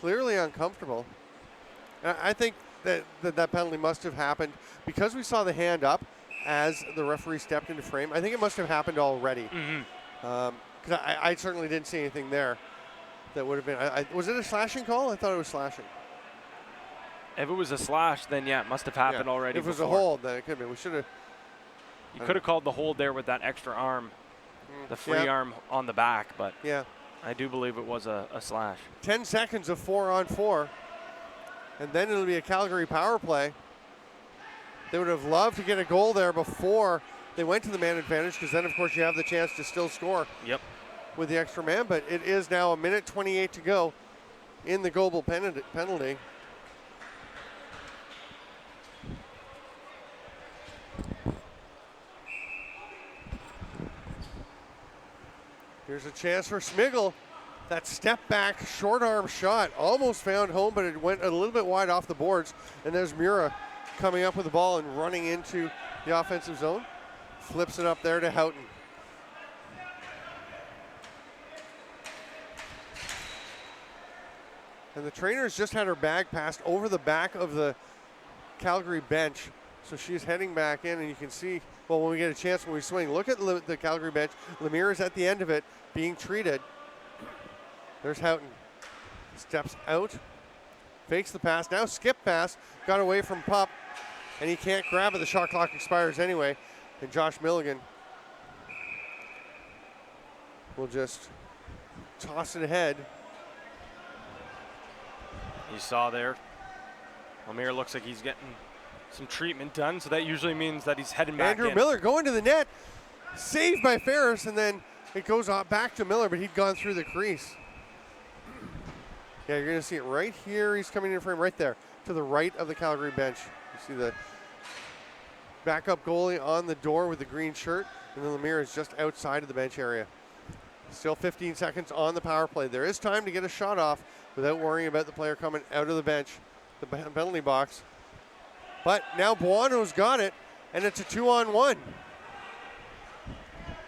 clearly uncomfortable. And I think that penalty must have happened because we saw the hand up as the referee stepped into frame. I think it must have happened already. Because I certainly didn't see anything there that would have been. Was it a slashing call? I thought it was slashing. If it was a slash, then it must have happened already. If it was a hold, then it could have been. We should have. You could have called the hold there with that extra arm, the free arm on the back, but I do believe it was a slash. 10 seconds of 4-on-4, and then it'll be a Calgary power play. They would have loved to get a goal there before they went to the man advantage, because then, of course, you have the chance to still score with the extra man. But it is now 1:28 to go in the Goebel penalty. Here's a chance for Smigel. That step back, short arm shot almost found home, but it went a little bit wide off the boards. And there's Mura coming up with the ball and running into the offensive zone. Flips it up there to Houghton. And the trainer's just had her bag passed over the back of the Calgary bench. So she's heading back in, and you can see, well, when we get a chance when we swing, look at the Calgary bench. Lemire is at the end of it being treated. There's Houghton. Steps out, fakes the pass, now skip pass, got away from Pup, and he can't grab it. The shot clock expires anyway, and Josh Milligan will just toss it ahead. You saw there, Lemire looks like he's getting some treatment done, so that usually means that he's heading back Andrew Miller going to the net, saved by Ferris, and then it goes back to Miller, but he'd gone through the crease. Yeah, you're going to see it right here. He's coming in frame right there to the right of the Calgary bench. You see the backup goalie on the door with the green shirt, and then Lemire is just outside of the bench area. Still 15 seconds on the power play. There is time to get a shot off without worrying about the player coming out of the bench, the penalty box. But now Buono's got it, and it's a 2-on-1.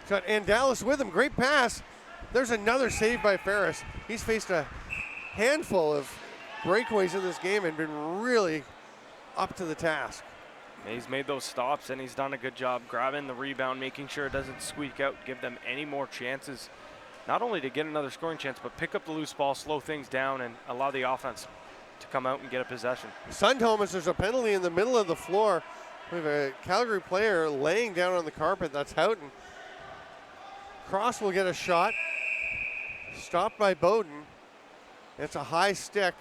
He's got Andalis with him. Great pass. There's another save by Ferris. He's faced a handful of breakaways in this game and been really up to the task. He's made those stops, and he's done a good job grabbing the rebound, making sure it doesn't squeak out, give them any more chances, not only to get another scoring chance, but pick up the loose ball, slow things down, and allow the offense to come out and get a possession. Sundholm, as there's a penalty in the middle of the floor. We have a Calgary player laying down on the carpet. That's Houghton. Cross will get a shot. Stopped by Bowden. It's a high stick.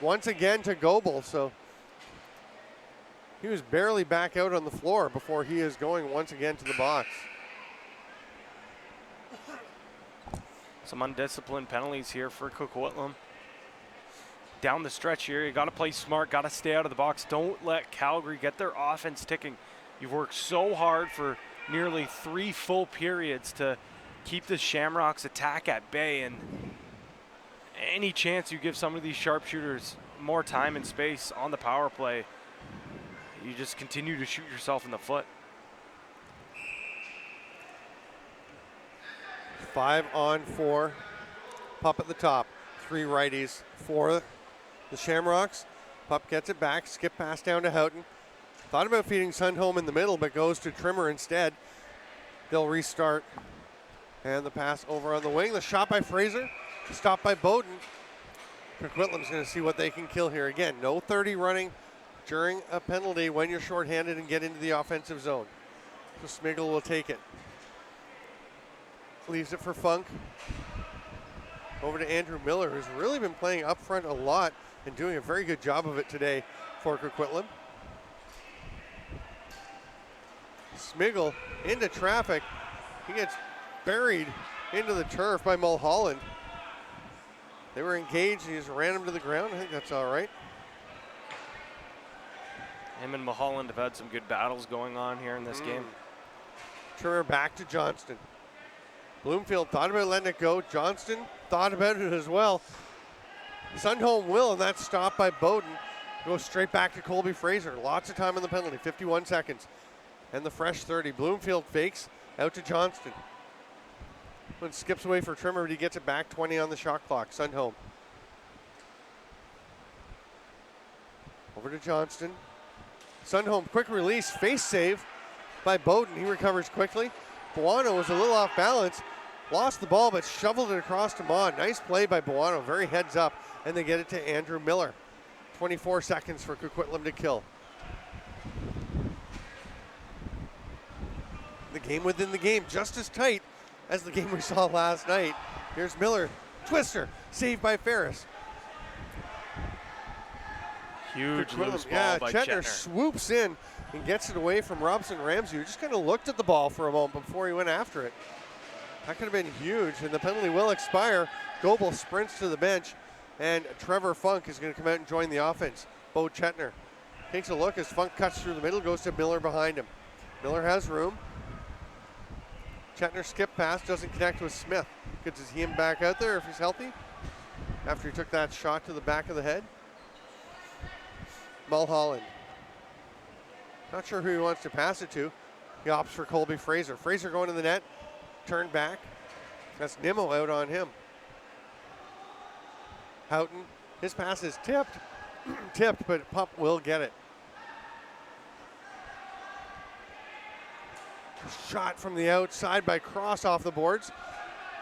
Once again to Goebel. So he was barely back out on the floor before he is going once again to the box. Some undisciplined penalties here for Coquitlam. Down the stretch here, you got to play smart, got to stay out of the box. Don't let Calgary get their offense ticking. You've worked so hard for nearly 3 full periods to keep the Shamrocks attack at bay, and any chance you give some of these sharpshooters more time and space on the power play, you just continue to shoot yourself in the foot. 5-on-4. Pup at the top. 3 righties for the Shamrocks. Pup gets it back. Skip pass down to Houghton. Thought about feeding Sundholm in the middle, but goes to Trimmer instead. They'll restart. And the pass over on the wing. The shot by Fraser. Stopped by Bowden. Coquitlam's going to see what they can kill here. Again, no 30 running during a penalty when you're shorthanded and get into the offensive zone. So Smigel will take it. Leaves it for Funk. Over to Andrew Miller, who's really been playing up front a lot and doing a very good job of it today for Coquitlam. Smigel into traffic. He gets buried into the turf by Mulholland. They were engaged and he just ran him to the ground. I think that's all right. Him and Mulholland have had some good battles going on here in this game. Trimmer back to Johnston. Bloomfield thought about letting it go. Johnston thought about it as well. Sundholm will, and that's stopped by Bowden. Goes straight back to Colby Fraser. Lots of time on the penalty, 51 seconds. And the fresh 30. Bloomfield fakes out to Johnston. One skips away for Trimmer, but he gets it back. 20 on the shot clock. Sundholm. Over to Johnston. Sundholm, quick release, face save by Bowden. He recovers quickly. Buono was a little off balance. Lost the ball, but shoveled it across to Maud. Nice play by Buono, very heads up. And they get it to Andrew Miller. 24 seconds for Coquitlam to kill. The game within the game, just as tight as the game we saw last night. Here's Miller, twister, saved by Ferris. Huge loose ball by Chetner swoops in and gets it away from Robson Ramsey, who just kind of looked at the ball for a moment before he went after it. That could have been huge, and the penalty will expire. Goebel sprints to the bench, and Trevor Funk is going to come out and join the offense. Bo Chetner takes a look as Funk cuts through the middle, goes to Miller behind him. Miller has room. Chetner skip pass, doesn't connect with Smith. Good to see him back out there if he's healthy after he took that shot to the back of the head. Mulholland. Not sure who he wants to pass it to. He opts for Colby Fraser. Fraser going to the net, turned back. That's Nimmo out on him. Houghton, his pass is tipped, but Pup will get it. Shot from the outside by Cross off the boards.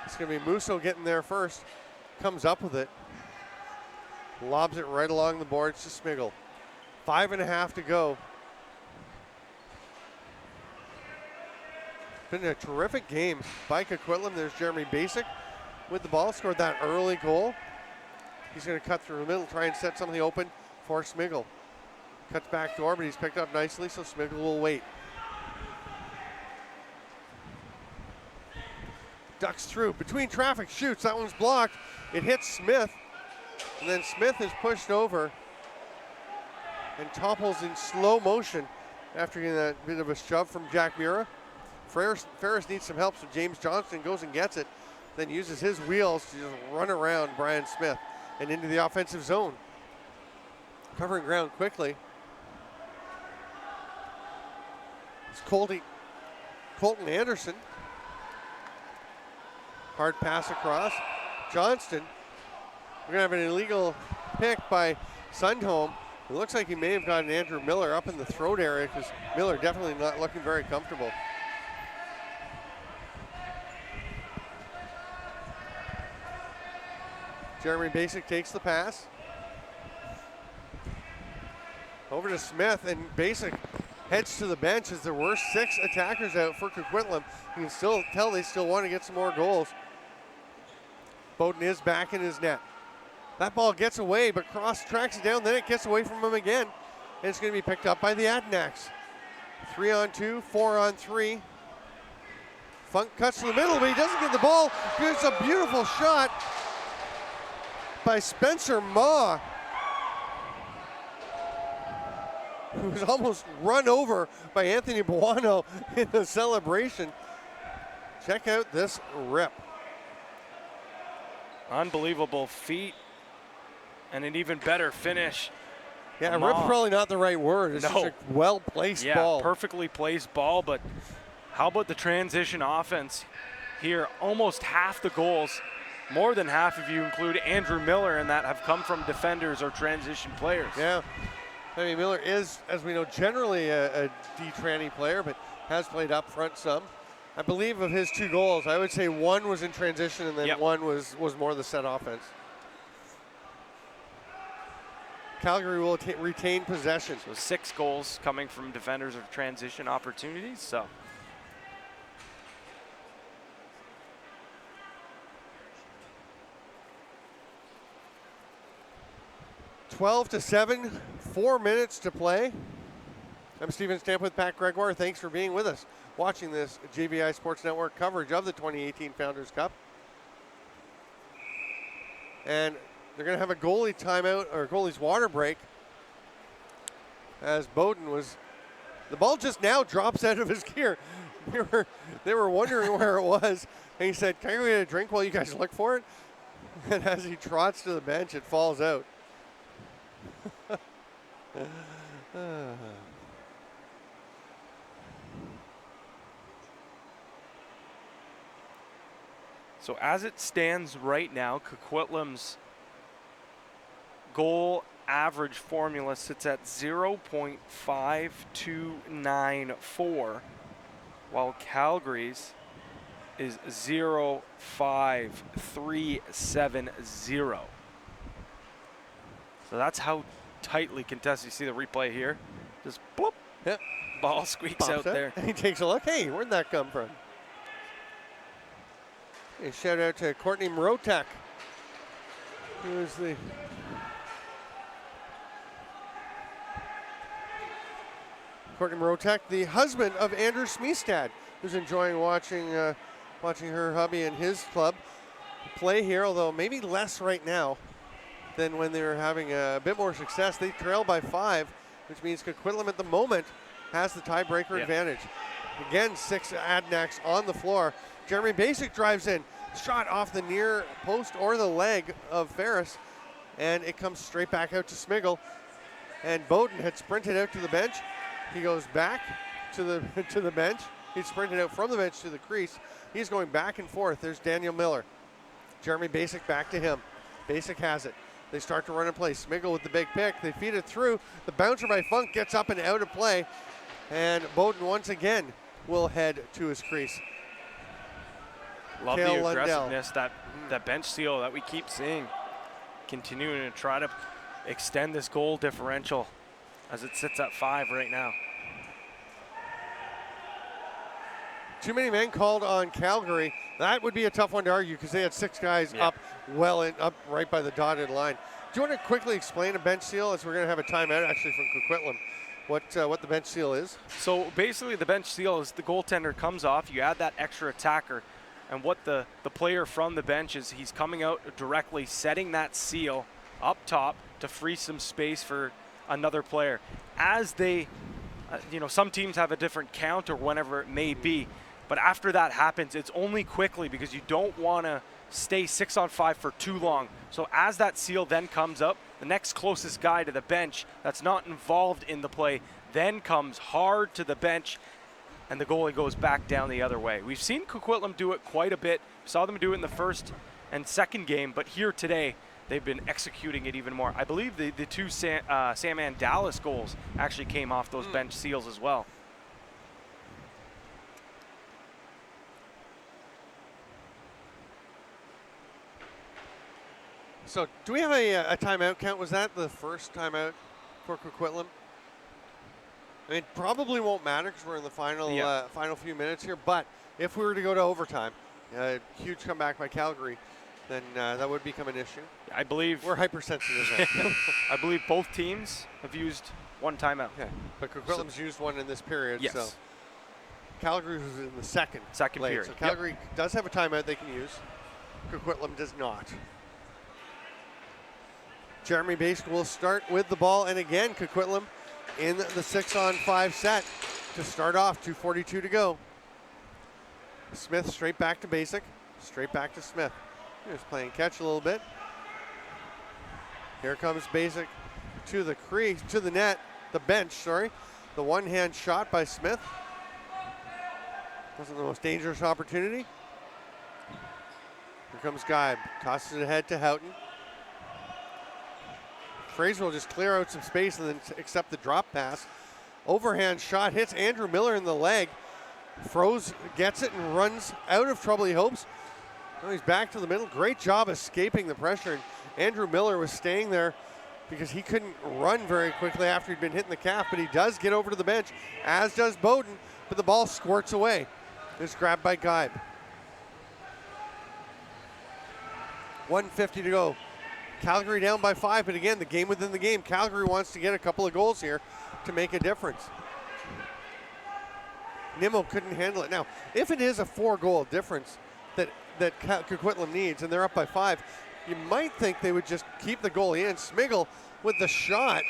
It's going to be Musso getting there first. Comes up with it. Lobs it right along the boards to Smigel. 5.5 to go. Been a terrific game by Coquitlam. There's Jeremy Basic with the ball. Scored that early goal. He's going to cut through the middle, try and set something open for Smigel. Cuts back door, but he's picked up nicely, so Smigel will wait. Ducks through. Between traffic, shoots. That one's blocked. It hits Smith. And then Smith is pushed over and topples in slow motion after getting that bit of a shove from Jack Mura. Ferris needs some help, so James Johnston goes and gets it, then uses his wheels to just run around Brian Smith and into the offensive zone. Covering ground quickly. It's Colton Anderson. Hard pass across. Johnston. We're going to have an illegal pick by Sundholm. It looks like he may have gotten Andrew Miller up in the throat area because Miller definitely not looking very comfortable. Jeremy Basic takes the pass. Over to Smith, and Basic heads to the bench as there were 6 attackers out for Coquitlam. You can still tell they still want to get some more goals. Bowden is back in his net. That ball gets away, but Cross tracks it down, then it gets away from him again. And it's going to be picked up by the Adanacs. 3-on-2, 4-on-3. Funk cuts to the middle, but he doesn't get the ball. It's a beautiful shot by Spencer Maw, who was almost run over by Anthony Buono in the celebration. Check out this rip. Unbelievable feat and an even better finish. Yeah, rip's probably not the right word. It's just a well-placed ball. Yeah, perfectly placed ball, but how about the transition offense here? Almost half the goals, more than half if you include Andrew Miller in that, have come from defenders or transition players. Yeah. I mean, Miller is, as we know, generally a D-tranny player, but has played up front some. I believe of his 2 goals, I would say 1 was in transition and then 1 was more the set offense. Calgary will retain possession. So 6 goals coming from defenders or transition opportunities. So 12-7, 4 minutes to play. I'm Steven Stamp with Pat Gregoire. Thanks for being with us, watching this JVI Sports Network coverage of the 2018 Founders Cup. And they're going to have a goalie timeout, or goalie's water break, as Bowden was, the ball just now drops out of his gear. They were wondering where it was, and he said, "Can I go get a drink while you guys look for it?" And as he trots to the bench, it falls out. So as it stands right now, Coquitlam's goal average formula sits at 0.5294, while Calgary's is 0.5370. So that's how tightly contested. You see the replay here? Just bloop. Yep. Ball squeaks Pops out there. And he takes a look. Hey, where'd that come from? A shout out to Courtney Mrotek, who is the Courtney Mrotek, the husband of Andrew Smeestad, who's enjoying watching her hubby and his club play here, although maybe less right now than when they were having a bit more success. They trail by 5, which means Coquitlam at the moment has the tiebreaker advantage. Again, 6 Adanacs on the floor. Jeremy Basic drives in, shot off the near post or the leg of Ferris, and it comes straight back out to Smiggle. And Bowden had sprinted out to the bench. He goes back to the bench. He sprinted out from the bench to the crease. He's going back and forth. There's Daniel Miller. Jeremy Basic back to him. Basic has it. They start to run in play. Smiggle with the big pick. They feed it through. The bouncer by Funk gets up and out of play. And Bowden once again will head to his crease. Love Cale the Lundell. aggressiveness, that bench seal that we keep seeing. Continuing to try to extend this goal differential as it sits at 5 right now. Too many men called on Calgary. That would be a tough one to argue because they had 6 guys up right by the dotted line. Do you want to quickly explain a bench seal, as we're going to have a timeout actually from Coquitlam, what the bench seal is? So basically the bench seal is the goaltender comes off, you add that extra attacker, and what the player from the bench is, he's coming out directly, setting that seal up top to free some space for another player. As they, some teams have a different count or whenever it may be, but after that happens, it's only quickly because you don't want to stay 6-on-5 for too long. So as that seal then comes up, the next closest guy to the bench that's not involved in the play then comes hard to the bench, and the goalie goes back down the other way. We've seen Coquitlam do it quite a bit. We saw them do it in the first and second game, but here today, they've been executing it even more. I believe the two Sam Ann Dallas goals actually came off those bench seals as well. So do we have a timeout count? Was that the first timeout for Coquitlam? I mean, it probably won't matter because we're in the final few minutes here. But if we were to go to overtime, a huge comeback by Calgary, then that would become an issue. I believe we're hypersensitive there. I believe both teams have used one timeout. Okay, but Coquitlam's used one in this period. Yes. So Calgary was in the second period. So Calgary does have a timeout they can use. Coquitlam does not. Jeremy Bask will start with the ball, and again, Coquitlam in the 6-on-5 set to start off. 2:42 to go. Smith straight back to Basic, straight back to Smith. He's playing catch a little bit. Here comes Basic to the crease, to the net, the bench, sorry. The one-hand shot by Smith. Wasn't the most dangerous opportunity. Here comes Geib, tosses it ahead to Houghton. Fraser will just clear out some space and then accept the drop pass. Overhand shot hits Andrew Miller in the leg. Froze gets it and runs out of trouble, he hopes. Now he's back to the middle. Great job escaping the pressure. And Andrew Miller was staying there because he couldn't run very quickly after he'd been hitting the calf, but he does get over to the bench, as does Bowden, but the ball squirts away. It's grabbed by Geib. 1:50 to go. Calgary down by 5, but again, the game within the game. Calgary wants to get a couple of goals here to make a difference. Nimmo couldn't handle it. Now, if it is a 4-goal difference that Coquitlam needs, and they're up by 5, you might think they would just keep the goalie in. Smiggle with the shot,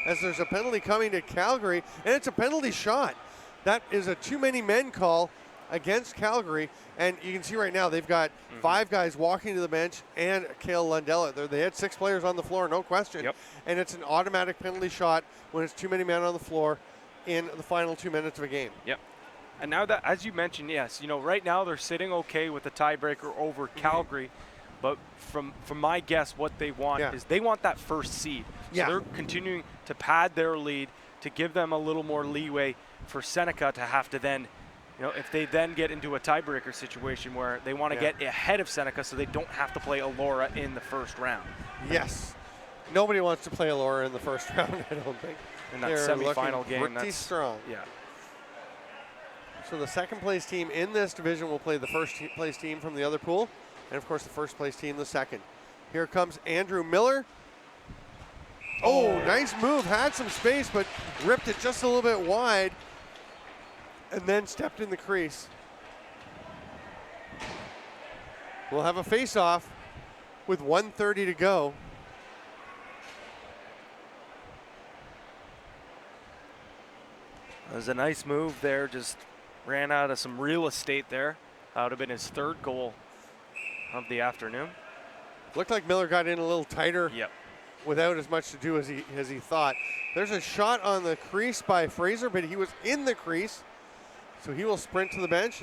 as there's a penalty coming to Calgary, and it's a penalty shot. That is a too many men call against Calgary, and you can see right now they've got 5 guys walking to the bench and Cale Lundell. They had 6 players on the floor, no question. Yep. And it's an automatic penalty shot when it's too many men on the floor in the final 2 minutes of a game. Yep. And now that, as you mentioned, yes, right now they're sitting okay with the tiebreaker over Calgary, but from my guess, what they want is they want that first seed. So they're continuing to pad their lead to give them a little more leeway for Seneca to have to then, if they then get into a tiebreaker situation where they want to get ahead of Seneca so they don't have to play Elora in the first round. Yes. Nobody wants to play Elora in the first round, I don't think. In that semifinal game. Pretty strong. Yeah. So the second place team in this division will play the first place team from the other pool, and of course the first place team the second. Here comes Andrew Miller. Oh, nice move. Had some space, but ripped it just a little bit wide, and then stepped in the crease. We'll have a face-off with 1:30 to go. It was a nice move there, just ran out of some real estate there. That would have been his 3rd goal of the afternoon. Looked like Miller got in a little tighter without as much to do as he thought. There's a shot on the crease by Fraser, but he was in the crease, so he will sprint to the bench.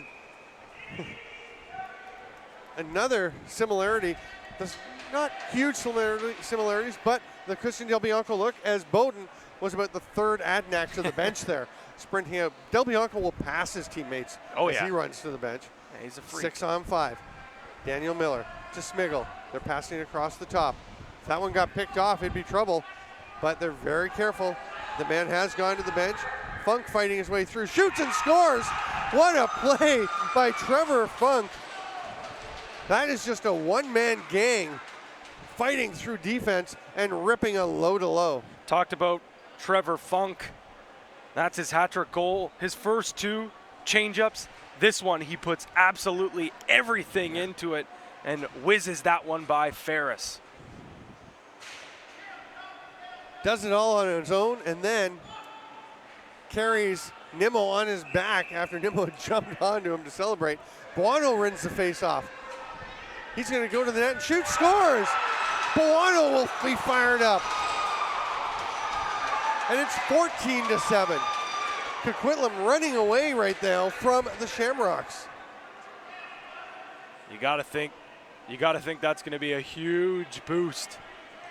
Another similarity, there's not huge similarities, but the Christian Del Bianco look, as Bowden was about the 3rd Adanac to the bench there, sprinting out. Del Bianco will pass his teammates as he runs to the bench. Yeah, he's a freak. 6-on-5. Daniel Miller to Smiggle. They're passing across the top. If that one got picked off, it'd be trouble, but they're very careful. The man has gone to the bench. Funk fighting his way through, shoots and scores. What a play by Trevor Funk. That is just a one-man gang fighting through defense and ripping a low-to-low. Talked about Trevor Funk. That's his hat-trick goal. His first 2 change-ups. This one, he puts absolutely everything into it and whizzes that one by Ferris. does it all on his own, and then carries Nimmo on his back after Nimmo had jumped onto him to celebrate. Buono wins the face-off. He's going to go to the net and shoot, scores! Buono will be fired up. And it's 14-7. Coquitlam running away right now from the Shamrocks. You got to think that's going to be a huge boost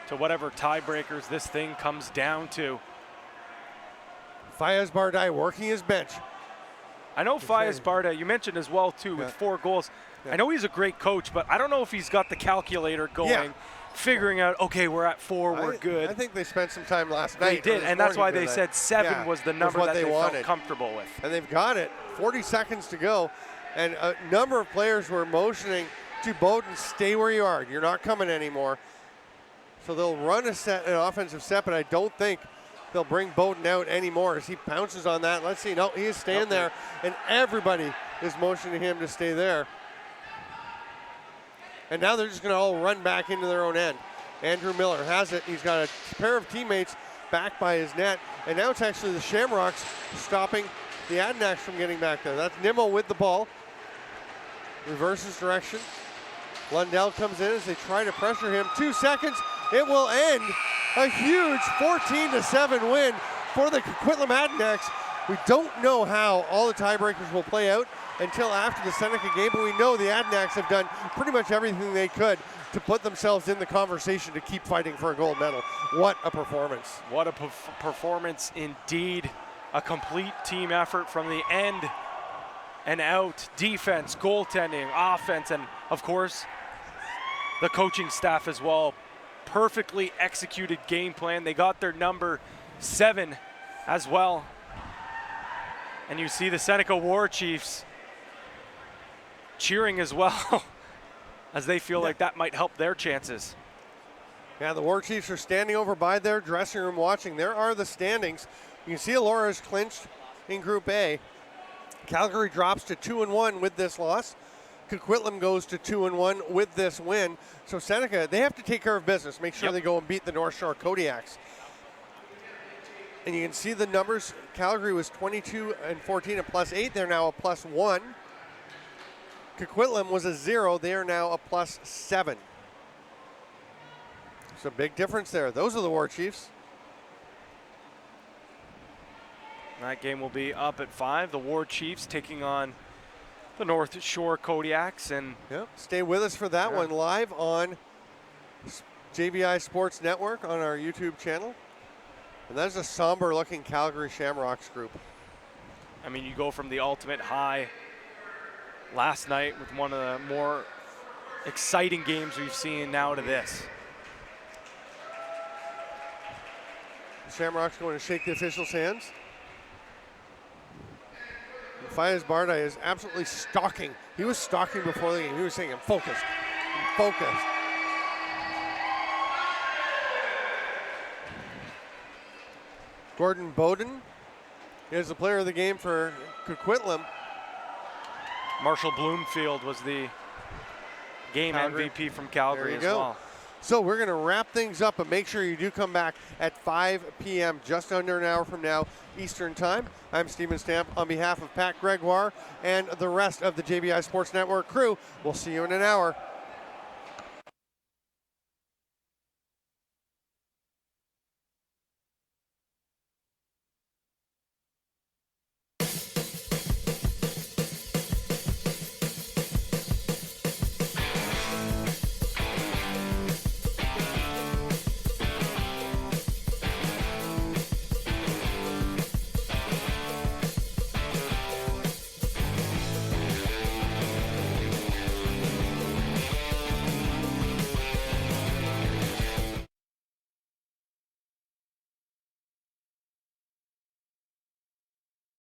to whatever tiebreakers this thing comes down to. Fayez Bardai working his bench. I know Fayez Bardai, you mentioned as well too, with 4 goals. Yeah. I know he's a great coach, but I don't know if he's got the calculator going, figuring out, okay, we're at 4, we're good. I think they spent some time last night. They did, and that's why they said 7 was the number that they felt comfortable with. And they've got it. 40 seconds to go, and a number of players were motioning to Bowden, stay where you are. You're not coming anymore. So they'll run an offensive set, but I don't think they'll bring Bowden out anymore as he pounces on that. Let's see. No, he is staying there, and everybody is motioning him to stay there. And now they're just going to all run back into their own end. Andrew Miller has it. He's got a pair of teammates back by his net, and now it's actually the Shamrocks stopping the Adanacs from getting back there. That's Nimmo with the ball. Reverses direction. Lundell comes in as they try to pressure him. 2 seconds. It will end. A huge 14-7 win for the Coquitlam Adanacs. We don't know how all the tiebreakers will play out until after the Seneca game, but we know the Adanacs have done pretty much everything they could to put themselves in the conversation to keep fighting for a gold medal. What a performance. What a performance indeed. A complete team effort from the end and out. Defense, goaltending, offense, and of course, the coaching staff as well. Perfectly executed game plan. They got their number 7 as well. And you see the Seneca War Chiefs cheering as well as they feel like that might help their chances. Yeah, the War Chiefs are standing over by their dressing room watching. There are the standings. You can see Elora is clinched in Group A. Calgary drops to 2-1 with this loss. Coquitlam goes to 2-1 with this win. So Seneca, they have to take care of business, make sure they go and beat the North Shore Kodiaks. And you can see the numbers. Calgary was 22-14, a +8. They're now a +1. Coquitlam was a 0. They are now a +7. So big difference there. Those are the War Chiefs. That game will be up at 5. The War Chiefs taking on the North Shore Kodiaks. And stay with us for that one live on JVI Sports Network on our YouTube channel. And that's a somber looking Calgary Shamrocks group. I mean, you go from the ultimate high last night with one of the more exciting games we've seen now to this. The Shamrocks going to shake the officials' hands. Fayez Bardai is absolutely stalking. He was stalking before the game. He was saying, I'm focused. I'm focused. Gordon Bowden is the player of the game for Coquitlam. Marshall Bloomfield was the game MVP from Calgary as well. So we're going to wrap things up, but make sure you do come back at 5 p.m., just under an hour from now, Eastern Time. I'm Stephen Stamp on behalf of Pat Gregoire and the rest of the JVI Sports Network crew. We'll see you in an hour.